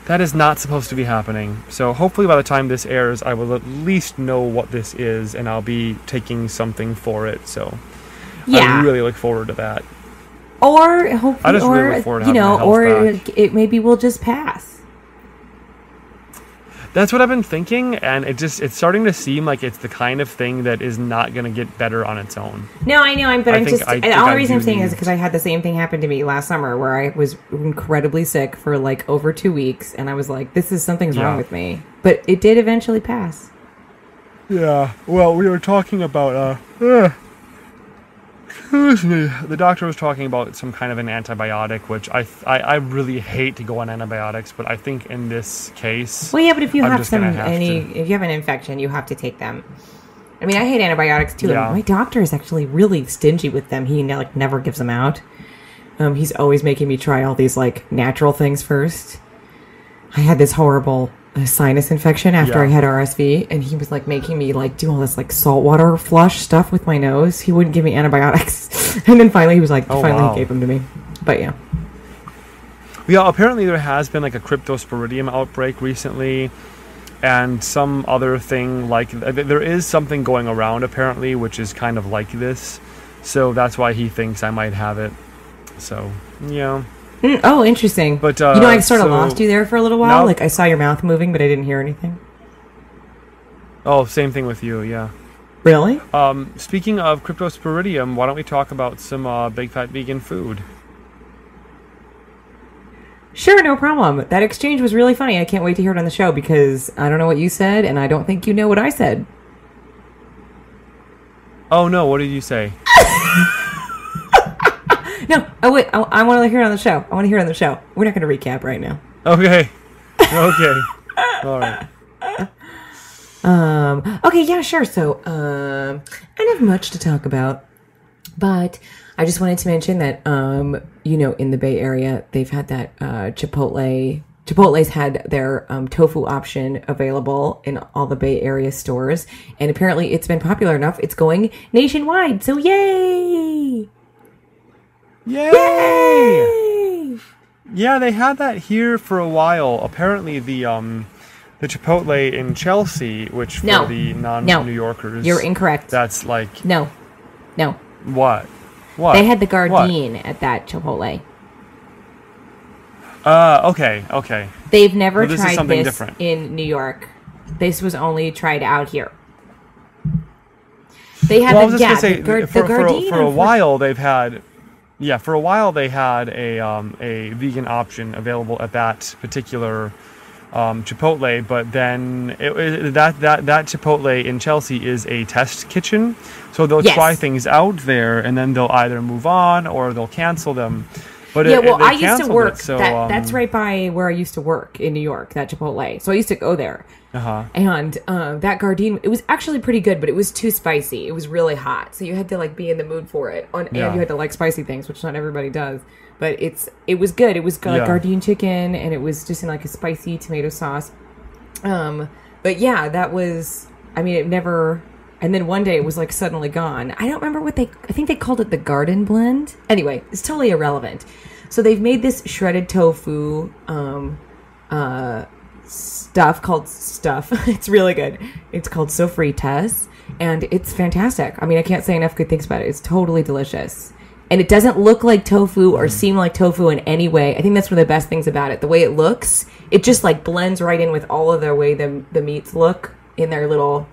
C: that is not supposed to be happening. So hopefully by the time this airs, I will at least know what this is, and I'll be taking something for it. So I really look forward to that.
D: Or hopefully,
C: I just really look forward to having my health back.
D: It maybe will just pass.
C: That's what I've been thinking, and it's starting to seem like it's the kind of thing that is not going to get better on its own.
D: No, I know, the only reason I'm saying is because I had the same thing happen to me last summer, where I was incredibly sick for like over 2 weeks, and I was like, something's wrong with me. But it did eventually pass.
C: Yeah, well, we were talking about, Excuse me. The doctor was talking about some kind of an antibiotic, which I really hate to go on antibiotics, but I think in this case,
D: Well, yeah, but if you
C: I'm
D: have
C: just gonna have to.
D: if you have an infection, you have to take them. I mean, I hate antibiotics too.
C: Yeah.
D: And my doctor is actually really stingy with them. He like never gives them out. He's always making me try all these like natural things first. I had this horrible sinus infection after I had RSV, and he was like making me like do all this like saltwater flush stuff with my nose. He wouldn't give me antibiotics, and then finally he was like, he gave them to me. But yeah.
C: Yeah, apparently there has been like a cryptosporidium outbreak recently, and some other thing like there is something going around apparently, which is kind of like this. So that's why he thinks I might have it. So yeah.
D: Oh, interesting.
C: But
D: I sort of lost you there for a little while.
C: Now,
D: Like I saw your mouth moving, but I didn't hear anything.
C: Oh, same thing with you. Yeah.
D: Really?
C: Speaking of cryptosporidium, why don't we talk about some big fat vegan food?
D: Sure, no problem. That exchange was really funny. I can't wait to hear it on the show because I don't know what you said, and I don't think you know what I said.
C: Oh no, what did you say?
D: No, oh wait, I want to hear it on the show. I want to hear it on the show. We're not going to recap right now.
C: Okay. Okay. All right.
D: Okay, yeah, sure. So, I don't have much to talk about, but I just wanted to mention that, in the Bay Area, they've had that Chipotle. Chipotle's had their tofu option available in all the Bay Area stores, and apparently it's been popular enough. It's going nationwide. So, yay!
C: Yay!
D: Yay!
C: Yeah, they had that here for a while. Apparently, the Chipotle in Chelsea, which for the non-New Yorkers,
D: you're incorrect.
C: That's like
D: no.
C: What?
D: They had the Gardein at that Chipotle.
C: Okay.
D: They've never
C: this
D: tried
C: is something
D: this
C: different.
D: in New York. This was only tried out here. They had
C: the Gardein for a while they've had. Yeah, for a while they had a vegan option available at that particular Chipotle, but then that Chipotle in Chelsea is a test kitchen, so they'll try things out there, and then they'll either move on or they'll cancel them. But
D: I used to work. That's right by where I used to work in New York. That Chipotle, so I used to go there. And that Gardein, it was actually pretty good, but it was too spicy. It was really hot, so you had to like be in the mood for it. And you had to like spicy ththings, which not everybody does. But it was good. It was like Gardein chicken, and it was just in like a spicy tomato sauce. But yeah, that was. I mean, it never. And then one day it was like suddenly gone. I don't remember I think they called it the Garden Blend. Anyway, it's totally irrelevant. So they've made this shredded tofu stuff called stuff. It's really good. It's called sofritas, and it's fantastic. I mean, I can't say enough good things about it. It's totally delicious. And it doesn't look like tofu or seem like tofu in any way. I think that's one of the best things about it. The way it looks, it just like blends right in with all of the way the meats look in their little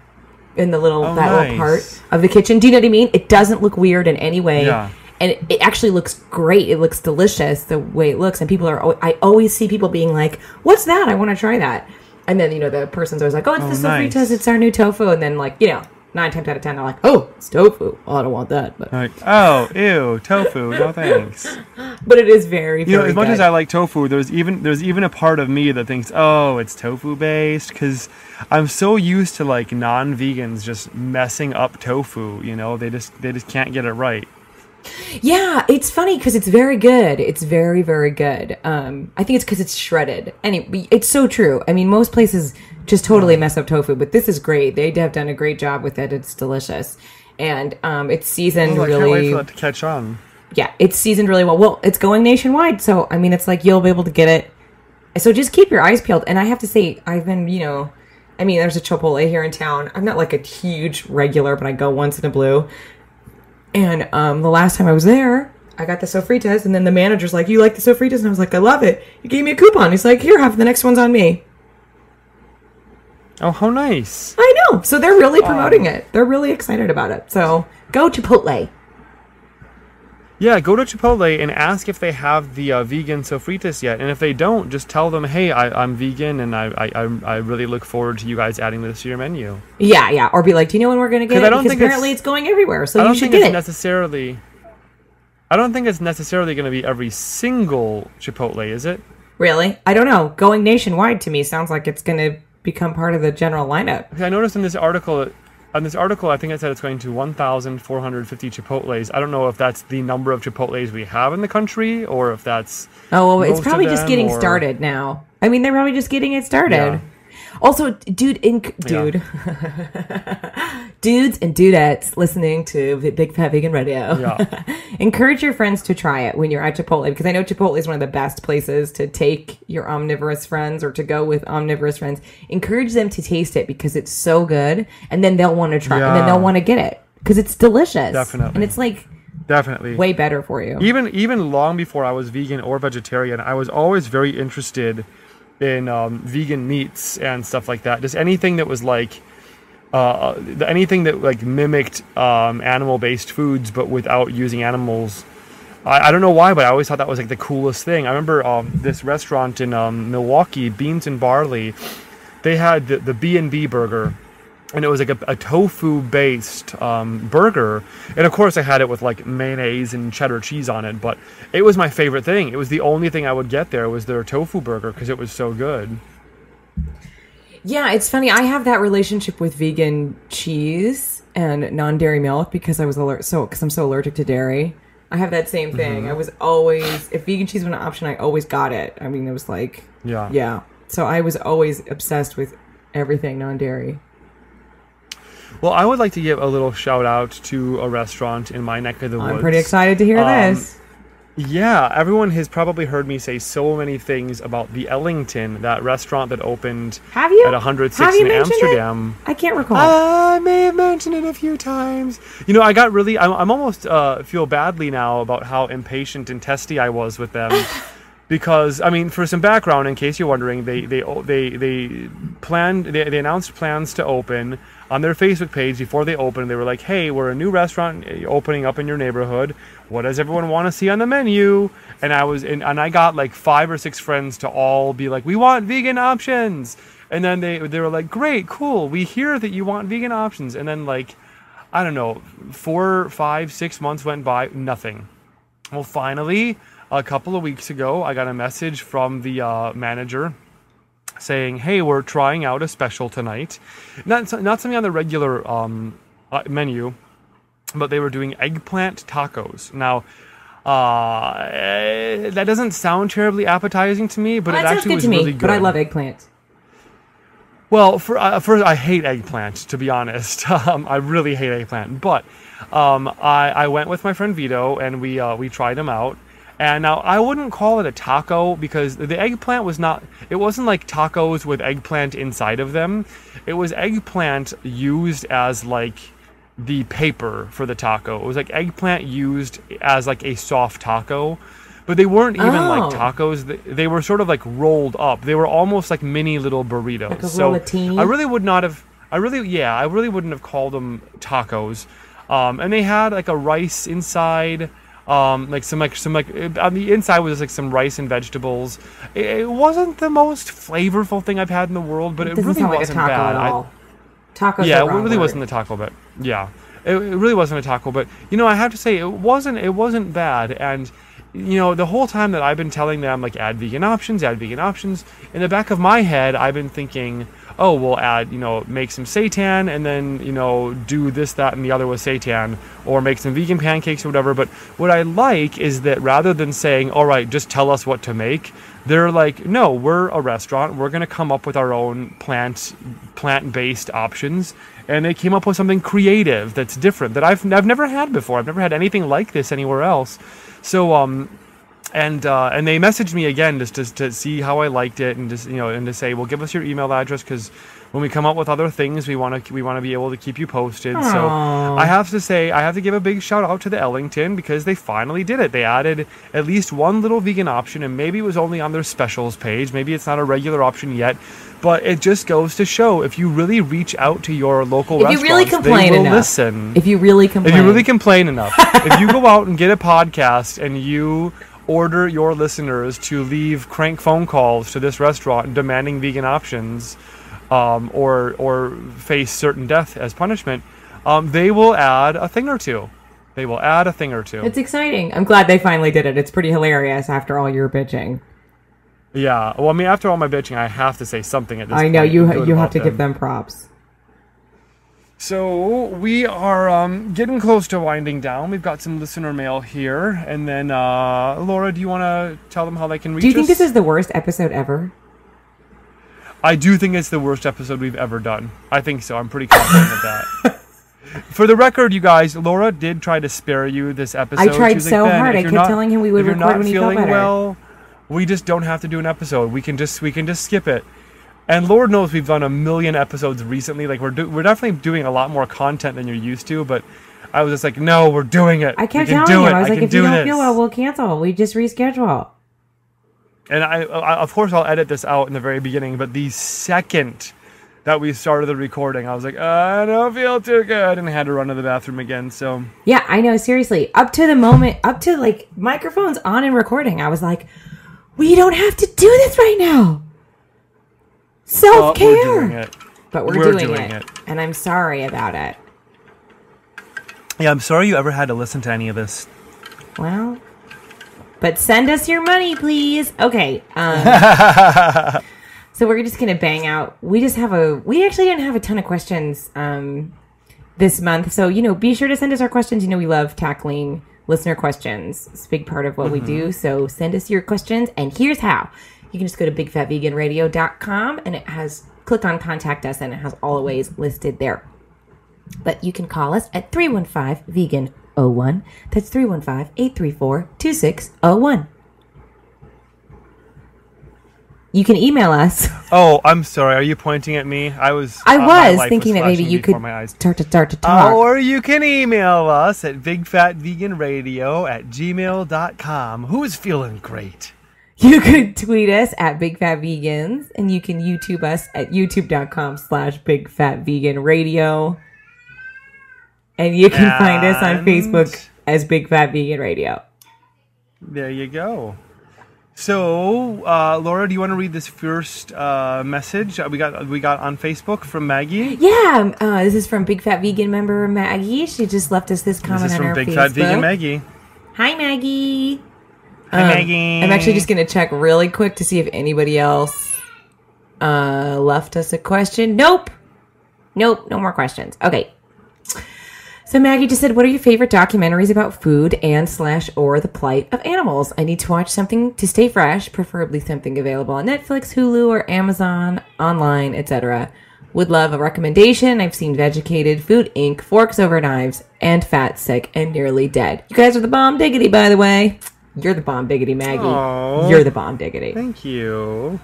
D: little part of the kitchen. Do you know what I mean? It doesn't look weird in any way.
C: Yeah.
D: And it actually looks great. It looks delicious the way it looks. And I always see people being like, what's that? I want to try that. And then, the person's always like, oh, it's the sofritas. It's our new tofu. And then 9 times out of 10, they're like, oh, it's tofu. Oh, I don't want that. But.
C: Like, oh, ew, tofu. No thanks.
D: But it is very, very
C: as much
D: good.
C: as I like tofu, there's even a part of me that thinks, oh, it's tofu based, because I'm so used to like non-vegans just messing up tofu. They just can't get it right.
D: Yeah, it's funny because it's very good. It's very, very good. I think it's because it's shredded. Anyway, it's so true. I mean, most places just totally mess up tofu, but this is great. They have done a great job with it. It's delicious. And it's seasoned really... I can't
C: wait for that to catch on.
D: Yeah, it's seasoned really well. Well, it's going nationwide, so, I mean, it's like you'll be able to get it. So just keep your eyes peeled. And I have to say, I've been, there's a Chipotle here in town. I'm not like a huge regular, but I go once in a blue. And the last time I was there, I got the sofritas, and then the manager's like, you like the sofritas? And I was like, I love it. He gave me a coupon. He's like, here, have the next one's on me.
C: Oh, how nice.
D: I know. So they're really promoting it. They're really excited about it. So go Chipotle.
C: Yeah, go to Chipotle and ask if they have the vegan sofritas yet. And if they don't, just tell them, hey, I'm vegan and I really look forward to you guys adding this to your menu.
D: Yeah. Or be like, do you know when we're going to get it? Because apparently it's going everywhere, so you should get it.
C: I don't think it's necessarily going to be every single Chipotle, is it?
D: Really? I don't know. Going nationwide to me sounds like it's going to become part of the general lineup.
C: I noticed in this article, I think it said it's going to 1,450 Chipotles. I don't know if that's the number of Chipotles we have in the country, or if that's...
D: Oh, well, it's probably just getting started now. I mean, they're probably just getting it started.
C: Yeah.
D: Also, dudes and dudettes listening to Big Fat Vegan Radio.
C: Yeah.
D: Encourage your friends to try it when you're at Chipotle, because I know Chipotle is one of the best places to take your omnivorous friends or to go with omnivorous friends. Encourage them to taste it because it's so good, and then they'll want to try it, and then they'll want to get it because it's delicious.
C: Definitely.
D: And it's like
C: definitely
D: way better for you.
C: Even long before I was vegan or vegetarian, I was always very interested in vegan meats and stuff like that. Just anything that was like anything that like mimicked animal-based foods but without using animals. I don't know why, but I always thought that was like the coolest thing. I remember this restaurant in Milwaukee, Beans and Barley, they had the B&B burger, and it was like a tofu-based burger. And of course I had it with like mayonnaise and cheddar cheese on it, but it was my favorite thing. It was the only thing I would get there was their tofu burger because it was so good.
D: Yeah, it's funny. I have that relationship with vegan cheese and non-dairy milk because I'm so allergic to dairy. I have that same thing.
C: Mm-hmm.
D: I was always, if vegan cheese was an option, I always got it. I mean, it was like, yeah. So I was always obsessed with everything non-dairy.
C: Well, I would like to give a little shout out to a restaurant in my neck of the woods.
D: I'm pretty excited to hear this.
C: Yeah, everyone has probably heard me say so many things about the Ellington, that restaurant that opened
D: Have you?
C: at 106 in Amsterdam.
D: I can't recall.
C: I may have mentioned it a few times. You know, I'm almost feel badly now about how impatient and testy I was with them. Because, I mean, for some background, in case you're wondering, they announced plans to open on their Facebook page before they opened. They were like, hey, we're a new restaurant opening up in your neighborhood. What does everyone want to see on the menu? And I got like 5 or 6 friends to all be like, we want vegan options. And then they were like, great, cool. We hear that you want vegan options. And then like, I don't know, 4, 5, 6 months went by, nothing. Well, finally, a couple of weeks ago, I got a message from the manager saying, hey, we're trying out a special tonight. Not something on the regular menu, but they were doing eggplant tacos. Now, that doesn't sound terribly appetizing to me, but it actually was really good.
D: But I love eggplant.
C: Well, first, I hate eggplant, to be honest. I really hate eggplant. But I went with my friend Vito, and we tried them out. And now, I wouldn't call it a taco because the eggplant it wasn't like tacos with eggplant inside of them. It was eggplant used as like the paper for the taco. It was like eggplant used as like a soft taco. But they weren't even like tacos. They were sort of like rolled up. They were almost like mini little burritos.
D: Like a rollatini?
C: I really wouldn't have called them tacos. And they had like a rice inside. On the inside was just like some rice and vegetables. It wasn't the most flavorful thing I've had in the world, but it really wasn't
D: like a taco
C: bad.
D: At all. Tacos
C: Yeah,
D: are
C: it really
D: word.
C: wasn't a taco, but yeah, it really wasn't a taco. But you know, I have to say it wasn't bad. And you know, the whole time that I've been telling them like add vegan options. In the back of my head, I've been thinking, oh, we'll add, make some seitan and then, do this, that, and the other with seitan, or make some vegan pancakes or whatever. But what I like is that rather than saying, all right, just tell us what to make, they're like, no, we're a restaurant. We're going to come up with our own plant-based options. And they came up with something creative that's different that I've never had before. I've never had anything like this anywhere else. So and they messaged me again just to see how I liked it, and just and to say, well, give us your email address, because when we come up with other things, we want to be able to keep you posted.
D: Aww.
C: So I have to give a big shout out to the Ellington, because they finally did it. They added at least one little vegan option, and maybe it was only on their specials page. Maybe it's not a regular option yet, but it just goes to show, if you really reach out to your local restaurants, they will listen.
D: If you really complain
C: enough. If you go out and get a podcast and you order your listeners to leave crank phone calls to this restaurant demanding vegan options, or face certain death as punishment, they will add a thing or two.
D: It's exciting. I'm glad they finally did it. It's pretty hilarious after all your bitching.
C: Yeah. Well, I mean, after all my bitching, I have to say something at this point.
D: I know, you have to give them props.
C: So we are getting close to winding down. We've got some listener mail here. And then, Laura, do you want to tell them how they can reach us?
D: Do you think this is the worst episode ever?
C: I do think it's the worst episode we've ever done. I think so. I'm pretty confident of that. For the record, you guys, Laura did try to spare you this episode.
D: I tried so hard. I kept telling him we would record when he felt better.
C: If you're not feeling well, we just don't have to do an episode. We can just skip it. And Lord knows we've done a million episodes recently. Like we're definitely doing a lot more content than you're used to. But I was just like, no, we're doing it.
D: I kept telling him. I was like, if you don't feel well, we'll cancel. We just reschedule.
C: And I of course, I'll edit this out in the very beginning. But the second that we started the recording, I was like, I don't feel too good, and I had to run to the bathroom again. So
D: yeah, I know. Seriously, up to like microphones on and recording, I was like, we don't have to do this right now. Self-care.
C: We're doing it.
D: But we're doing it. And I'm sorry about it.
C: Yeah, I'm sorry you ever had to listen to any of this.
D: Well, but send us your money, please. Okay. So we're just going to bang out. We actually didn't have a ton of questions this month. So, be sure to send us our questions. We love tackling listener questions. It's a big part of what we do. So send us your questions. And here's how. You can just go to bigfatveganradio.com and click on contact us, and it has all the ways listed there. But you can call us at 315-VEGAN-01. That's 315-834-2601. You can email us.
C: Oh, I'm sorry. Are you pointing at me? I was
D: thinking that maybe you could start to talk.
C: Or you can email us at bigfatveganradio@gmail.com. Who's feeling great?
D: You could tweet us at Big Fat Vegans, and you can YouTube us at youtube.com/BigFatVeganRadio. And you can find us on Facebook as Big Fat Vegan Radio.
C: There you go. So, Laura, do you want to read this first message we got on Facebook from Maggie?
D: Yeah, this is from Big Fat Vegan member Maggie. She just left us this comment on our Facebook.
C: This is from Big Fat Vegan Maggie.
D: Hi, Maggie.
C: Hi, Maggie.
D: I'm actually just going to check really quick to see if anybody else left us a question. Nope, no more questions. Okay. So Maggie just said, what are your favorite documentaries about food and/or the plight of animals? I need to watch something to stay fresh, preferably something available on Netflix, Hulu, or Amazon, online, etc. Would love a recommendation. I've seen Vegucated, Food Inc., Forks Over Knives, and Fat, Sick, and Nearly Dead. You guys are the bomb diggity, by the way. You're the bomb diggity, Maggie.
C: Aww.
D: You're the bomb diggity.
C: Thank you.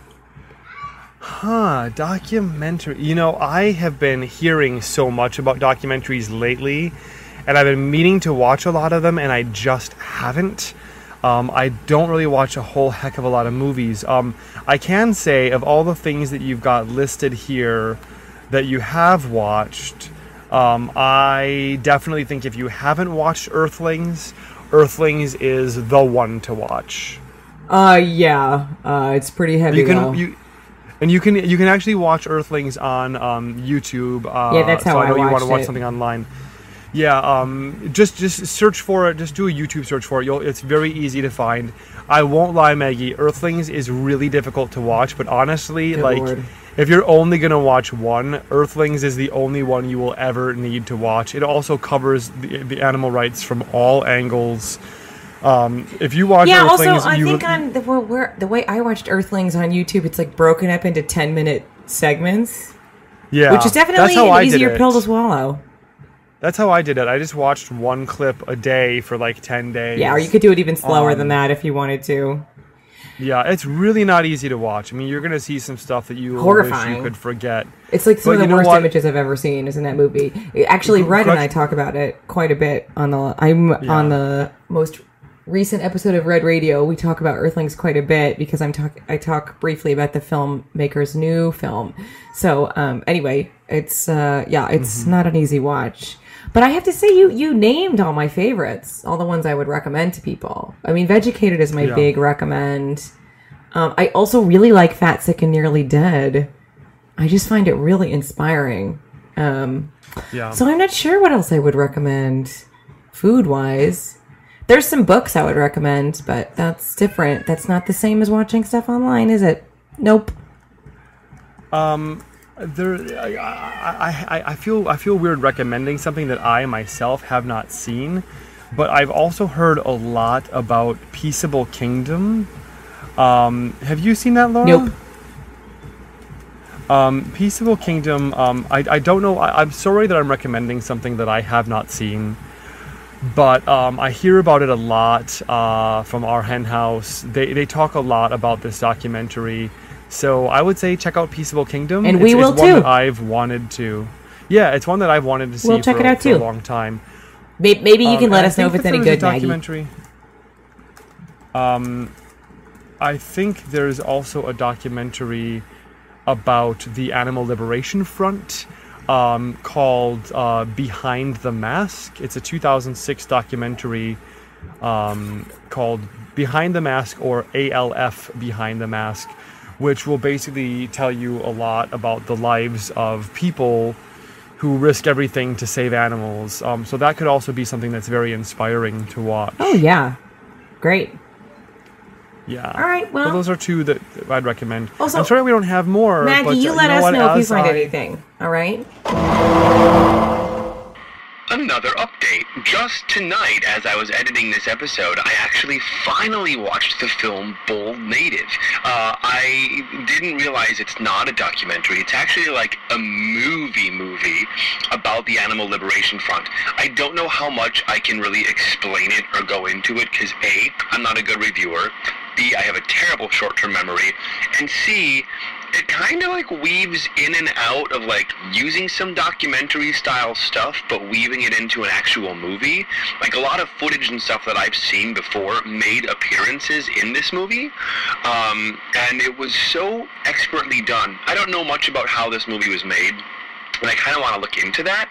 C: Documentary. I have been hearing so much about documentaries lately, and I've been meaning to watch a lot of them, and I just haven't. I don't really watch a whole heck of a lot of movies. I can say, of all the things that you've got listed here that you have watched, I definitely think if you haven't watched Earthlings is the one to watch.
D: Yeah. It's pretty heavy, though.
C: You can actually watch Earthlings on YouTube.
D: Yeah, that's how
C: I know you want to watch
D: it.
C: something online. Yeah, just search for it. Just do a YouTube search for it. It's very easy to find. I won't lie, Maggie. Earthlings is really difficult to watch, but honestly,
D: Good Lord.
C: If you're only gonna watch one, Earthlings is the only one you will ever need to watch. It also covers the animal rights from all angles. If you watch Earthlings,
D: also I think on the way I watched Earthlings on YouTube, it's like broken up into 10-minute segments.
C: Yeah,
D: which is definitely an easier pill to swallow.
C: That's how I did it. I just watched one clip a day for like 10 days.
D: Yeah, or you could do it even slower than that if you wanted to.
C: Yeah, it's really not easy to watch. I mean, you're going to see some stuff that you
D: Horrifying.
C: wish you could forget.
D: It's like some
C: But
D: of the
C: you know
D: worst
C: what?
D: images I've ever seen is in that movie. Actually, Red and I talk about it quite a bit on the most recent episode of Red Radio. We talk about Earthlings quite a bit because I talk briefly about the filmmaker's new film. So anyway, it's not an easy watch. But I have to say, you named all my favorites, all the ones I would recommend to people. I mean, Vegucated is my big recommend. I also really like Fat, Sick, and Nearly Dead. I just find it really inspiring. So I'm not sure what else I would recommend food-wise. There's some books I would recommend, but that's different. That's not the same as watching stuff online, is it? Nope.
C: I feel weird recommending something that I myself have not seen, but I've also heard a lot about Peaceable Kingdom. Have you seen that, Laura?
D: Nope.
C: Peaceable Kingdom. I don't know. I'm sorry that I'm recommending something that I have not seen, but I hear about it a lot from our hen house. They talk a lot about this documentary. So I would say check out Peaceable Kingdom.
D: And we will
C: it's
D: too.
C: one that I've wanted to. Yeah, it's one that I've wanted to see
D: check it out
C: for a long time.
D: Maybe you can let us know if it's any good,
C: documentary. I think there's also a documentary about the Animal Liberation Front called Behind the Mask. It's a 2006 documentary called Behind the Mask, or ALF Behind the Mask, which will basically tell you a lot about the lives of people who risk everything to save animals. So that could also be something that's very inspiring to watch.
D: Oh, yeah. Great.
C: Yeah.
D: All right, well.
C: So those are two that I'd recommend.
D: Also,
C: I'm sorry we don't have more.
D: Maggie,
C: but,
D: you let us
C: what?
D: know if you
C: As
D: find anything. All right?
E: Another update. Just tonight, as I was editing this episode, I actually finally watched the film Bold Native. I didn't realize it's not a documentary. It's actually like a movie about the Animal Liberation Front. I don't know how much I can really explain it or go into it, because A, I'm not a good reviewer, B, I have a terrible short-term memory, and C, it kind of like weaves in and out of like using some documentary style stuff but weaving it into an actual movie. Like a lot of footage and stuff that I've seen before made appearances in this movie, and it was so expertly done. I don't know much about how this movie was made, and I kind of want to look into that,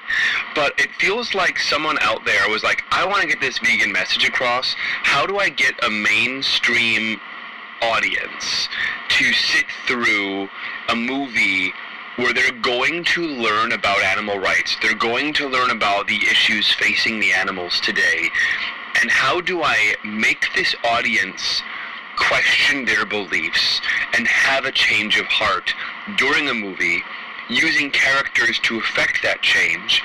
E: but it feels like someone out there was like, I want to get this vegan message across. How do I get a mainstream audience to sit through a movie where they're going to learn about animal rights, they're going to learn about the issues facing the animals today, and how do I make this audience question their beliefs and have a change of heart during a movie, using characters to affect that change,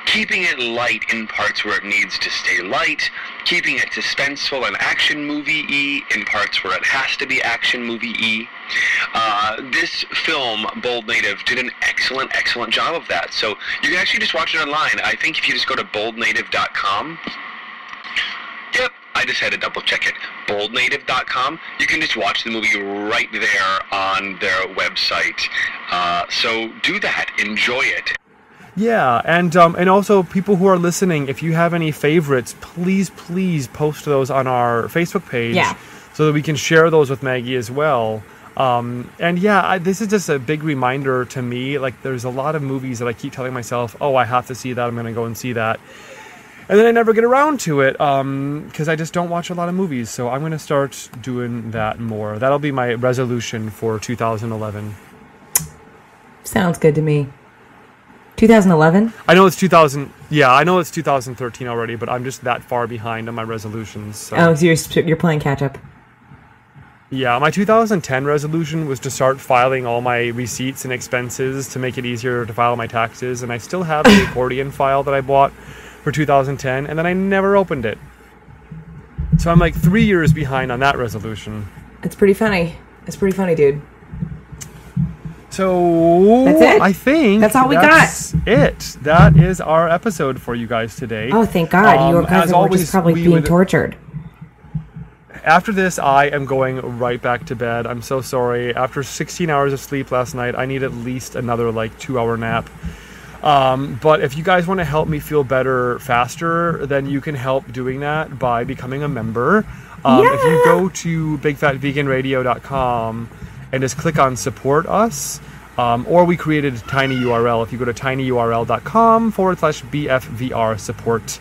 E: keeping it light in parts where it needs to stay light, keeping it suspenseful and action movie-y in parts where it has to be action movie-y. This film, Bold Native, did an excellent job of that. So you can actually just watch it online. I think if you just go to boldnative.com, yep, I just had to double check it. Boldnative.com. You can just watch the movie right there on their website. So do that. Enjoy it.
C: Yeah, and also people who are listening, if you have any favorites, please post those on our Facebook page, so that we can share those with Maggie as well. And yeah, this is just a big reminder to me. Like, there's a lot of movies that I keep telling myself, oh, I have to see that, I'm going to go and see that. And then I never get around to it, because I just don't watch a lot of movies. So I'm going to start doing that more. That'll be my resolution for 2011.
D: Sounds good to me. 2011?
C: I know it's 2000. Yeah, I know it's 2013 already, but I'm just that far behind on my resolutions. So.
D: Oh, so you're playing catch up.
C: Yeah, my 2010 resolution was to start filing all my receipts and expenses to make it easier to file my taxes, and I still have the accordion file that I bought for 2010, and then I never opened it. So I'm like 3 years behind on that resolution.
D: It's pretty funny. It's pretty funny, dude.
C: So
D: That's it?
C: I think
D: That's all we
C: that's it. That is our episode for you guys today.
D: Oh, thank God. You guys
C: as
D: were
C: always,
D: just probably
C: we
D: being
C: would-
D: tortured.
C: After this, I am going right back to bed. I'm so sorry. After 16 hours of sleep last night, I need at least another 2-hour nap. But if you guys want to help me feel better faster, then you can help doing that by becoming a member. If you go to bigfatveganradio.com and just click on support us, or we created a tiny URL. If you go to tinyurl.com/BFVR support,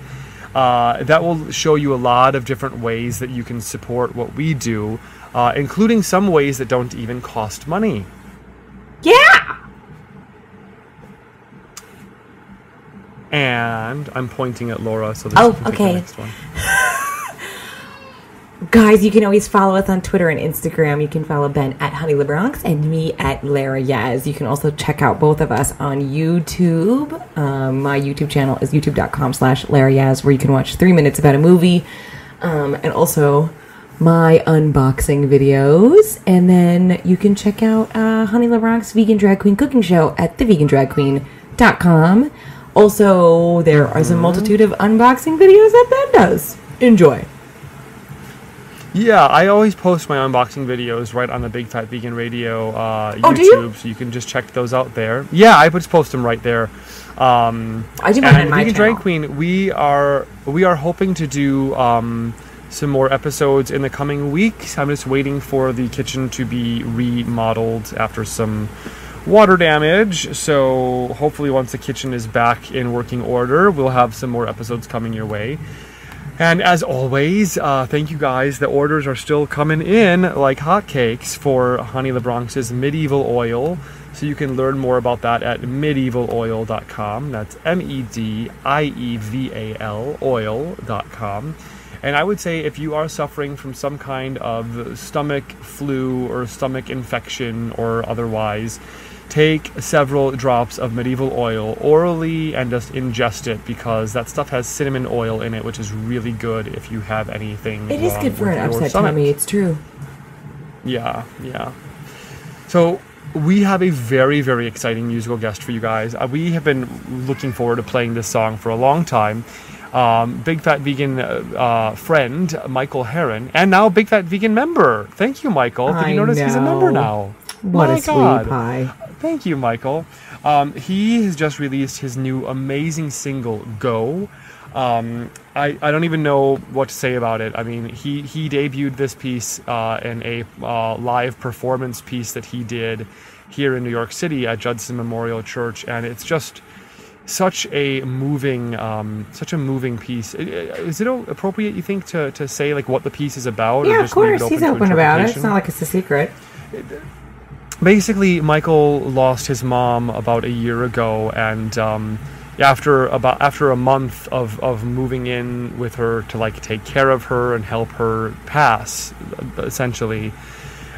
C: that will show you a lot of different ways that you can support what we do, including some ways that don't even cost money.
D: Yeah!
C: And I'm pointing at Laura, so this
D: Oh,
C: can take
D: okay.
C: the next one.
D: Guys, you can always follow us on Twitter and Instagram. You can follow Ben at HoneyLeBronx and me at Lara Yaz. You can also check out both of us on YouTube. My YouTube channel is youtube.com/Lara Yaz, where you can watch 3 minutes about a movie. And also my unboxing videos. And then you can check out Honey LeBronx Vegan Drag Queen Cooking Show at thevegandragqueen.com. Also, there is a multitude of unboxing videos that Ben does. Enjoy.
C: Yeah, I always post my unboxing videos right on the Big Fat Vegan Radio
D: Oh,
C: YouTube,
D: do you?
C: so you can just check those out there. Yeah, I just post them right there.
D: I do mine on my
C: Vegan
D: channel.
C: Drag Queen, we are hoping to do some more episodes in the coming weeks. I'm just waiting for the kitchen to be remodeled after some water damage. So hopefully once the kitchen is back in working order, we'll have some more episodes coming your way. And as always, thank you guys. The orders are still coming in like hotcakes for Honey LeBronx's medieval oil. So you can learn more about that at medievaloil.com. That's MEDIEVAL oil.com. And I would say if you are suffering from some kind of stomach flu or stomach infection or otherwise, take several drops of medieval oil orally and just ingest it, because that stuff has cinnamon oil in it, which is really good if you have anything.
D: It is
C: wrong
D: good for
C: with
D: an
C: your
D: upset
C: stomach.
D: tummy. It's true.
C: Yeah. So we have a very, very exciting musical guest for you guys. We have been looking forward to playing this song for a long time. Big Fat Vegan friend Michael Heron, and now Big Fat Vegan member. Thank you, Michael. Did you notice he's a member now?
D: What
C: My
D: a sweet
C: God.
D: pie.
C: Thank you, Michael. He has just released his new amazing single, Go. I don't even know what to say about it. I mean, he debuted this piece in a live performance piece that he did here in New York City at Judson Memorial Church, and it's just such a moving piece. Is it appropriate, you think, to say what the piece is about?
D: Yeah,
C: or
D: of
C: just leave it
D: course. He's
C: to
D: open about it. It's
C: interpretation?
D: not like it's a secret.
C: Basically, Michael lost his mom about a year ago, and after a month of moving in with her to take care of her and help her pass, essentially.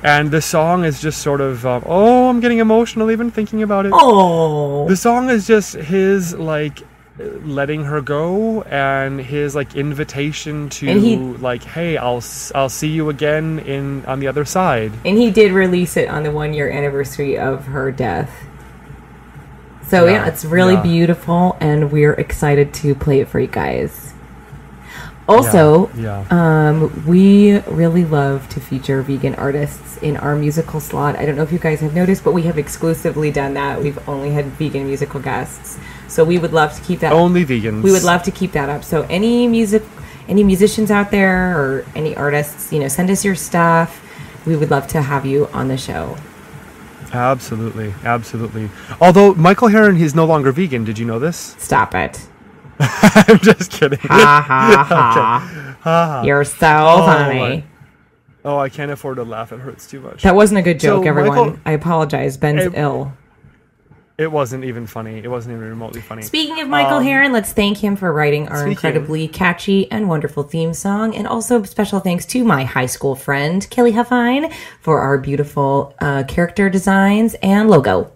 C: And the song is just sort of I'm getting emotional even thinking about it.
D: Oh,
C: The song is just his letting her go, and his invitation to hey, I'll see you again on the other side.
D: and he did release it on the 1-year anniversary of her death. So yeah, it's really beautiful, and we're excited to play it for you guys. Also, we really love to feature vegan artists in our musical slot. I don't know if you guys have noticed, but we have exclusively done that. We've only had vegan musical guests. So we would love to keep that.
C: Only vegans.
D: We would love to keep that up. So any musicians out there or any artists, send us your stuff. We would love to have you on the show.
C: Absolutely. Although Michael Heron, he's no longer vegan. Did you know this?
D: Stop it.
C: I'm just kidding.
D: Ha ha ha. You're so funny.
C: Oh, I can't afford to laugh. It hurts too much.
D: That wasn't a good joke,
C: So,
D: everyone.
C: Michael-
D: I apologize. Ben's ill.
C: It wasn't even funny. It wasn't even remotely funny.
D: Speaking of Michael Heron, let's thank him for writing our incredibly catchy and wonderful theme song. And also special thanks to my high school friend, Kelly Huffine, for our beautiful character designs and logo.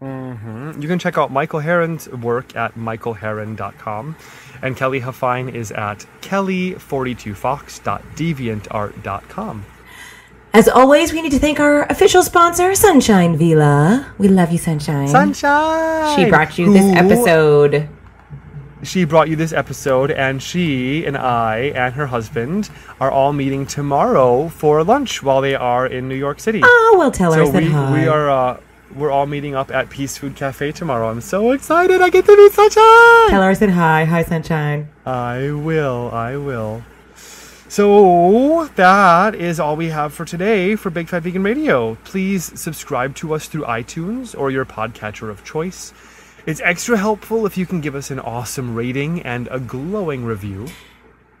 C: You can check out Michael Heron's work at michaelheron.com. And Kelly Huffine is at kelly42fox.deviantart.com.
D: As always, we need to thank our official sponsor, Sunshine Villa. We love you, Sunshine.
C: Sunshine!
D: She brought you this episode.
C: She brought you this episode, and she and I and her husband are all meeting tomorrow for lunch while they are in New York City.
D: Oh, well, tell her I said hi.
C: We're all meeting up at Peace Food Cafe tomorrow. I'm so excited. I get to meet Sunshine.
D: Tell her I said hi. Hi, Sunshine.
C: I will. So that is all we have for today for Big Fat Vegan Radio. Please subscribe to us through iTunes or your podcatcher of choice. It's extra helpful if you can give us an awesome rating and a glowing review.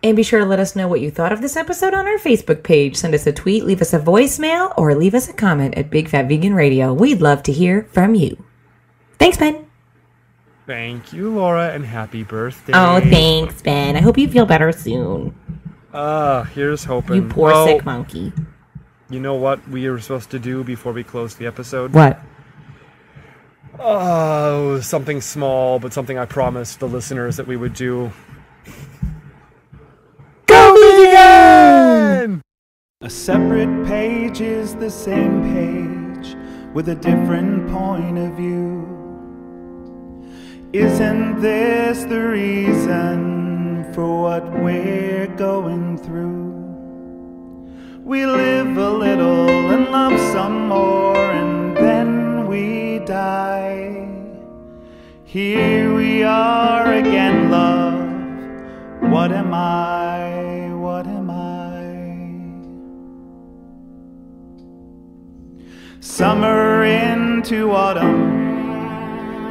D: And be sure to let us know what you thought of this episode on our Facebook page. Send us a tweet, leave us a voicemail, or leave us a comment at Big Fat Vegan Radio. We'd love to hear from you. Thanks, Ben.
C: Thank you, Laura, and happy birthday.
D: Oh, thanks, Ben. I hope you feel better soon.
C: Here's hoping.
D: You poor sick monkey.
C: You know what we were supposed to do before we closed the episode?
D: What?
C: Oh, something small, but something I promised the listeners that we would do.
D: Go vegan!
F: A separate page is the same page with a different point of view. Isn't this the reason for what we're going through? We live a little and love some more, and then we die. Here we are again, love. What am I? What am I? Summer into autumn.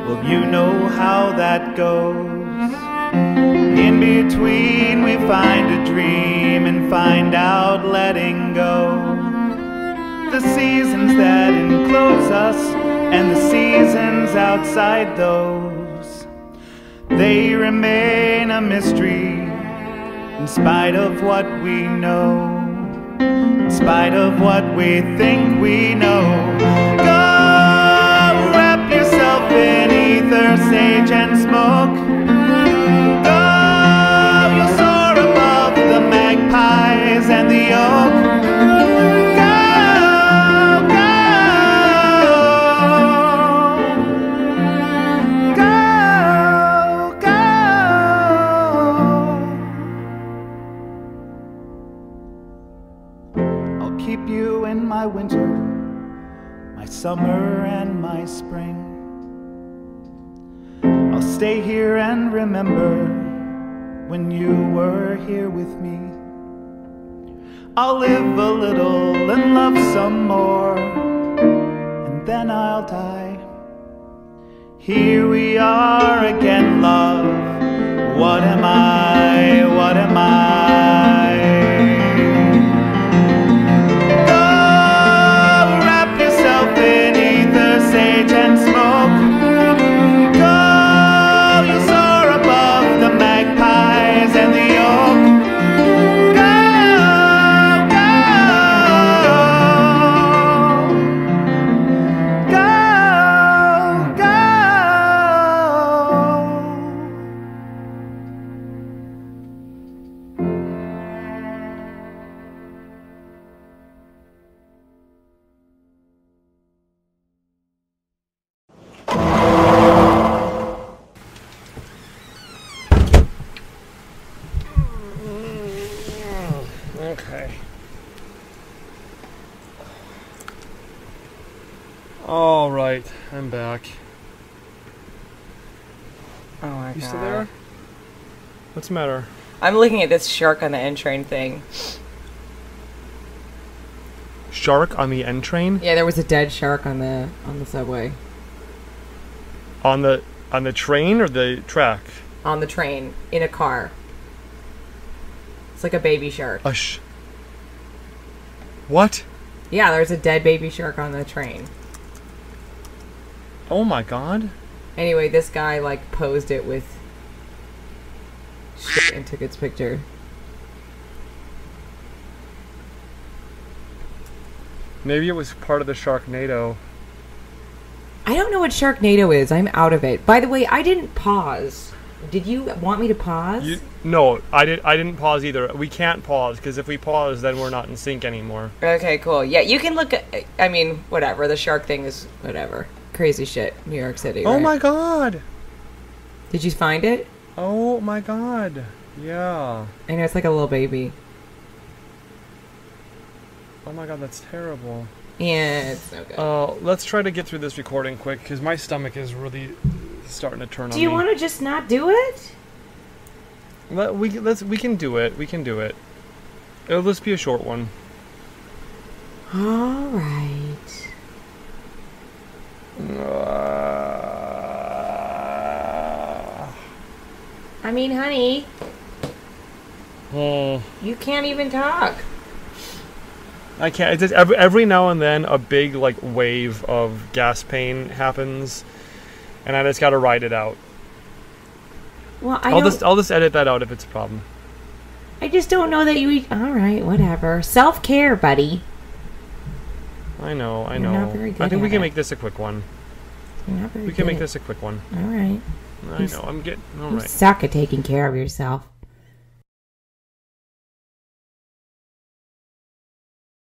F: Well, you know how that goes. In between we find a dream and find out letting go. The seasons that enclose us and the seasons outside those, they remain a mystery in spite of what we know, in spite of what we think we know. Go wrap yourself in ether, sage and smoke. Go, you'll soar above the magpies and the oak. Keep you in my winter, my summer and my spring. I'll stay here and remember when you were here with me. I'll live a little and love some more, and then I'll die. Here we are again, love. What am I? What am I? Sage and smoke. Go, you soar above the magpies and the oak. Go, go, go.
C: Okay. All right, I'm back.
D: Oh my god.
C: You still there? What's the matter?
D: I'm looking at this shark on the N train thing.
C: Shark on the N train?
D: Yeah, there was a dead shark on the subway.
C: On the train or the track?
D: On the train, in a car. It's like a baby shark.
C: What?
D: Yeah, there's a dead baby shark on the train.
C: Oh my god.
D: Anyway, this guy like posed it with shit and took its picture.
C: Maybe it was part of the Sharknado.
D: I don't know what Sharknado is. I'm out of it. By the way, I didn't pause. Did you want me to pause?
C: No, I didn't pause either. We can't pause because if we pause, then we're not in sync anymore.
D: Okay, cool. Yeah, you can look at. I mean, whatever. The shark thing is whatever. Crazy shit. New York City.
C: Oh
D: right?
C: my god!
D: Did you find it?
C: Oh my god! Yeah.
D: I know it's like a little baby.
C: Oh my god, that's terrible.
D: Yeah, it's no good.
C: Let's try to get through this recording quick because my stomach is really starting to turn on me.
D: Do you want to just not do it?
C: We can do it. We can do it. It'll just be a short one.
D: All right. I mean, honey, you can't even talk.
C: I can't. It's just every now and then a big like wave of gas pain happens, and I just gotta ride it out.
D: Well,
C: I'll just edit that out if it's a problem.
D: I just don't know that you eat. All right, whatever. Self-care, buddy.
C: I know.
D: You're not very good
C: I think we
D: at
C: can
D: it.
C: make this a quick one.
D: You're not very
C: We can
D: good
C: make
D: at-
C: this a quick one.
D: All right.
C: I know. I'm getting all
D: You
C: right.
D: suck at taking care of yourself.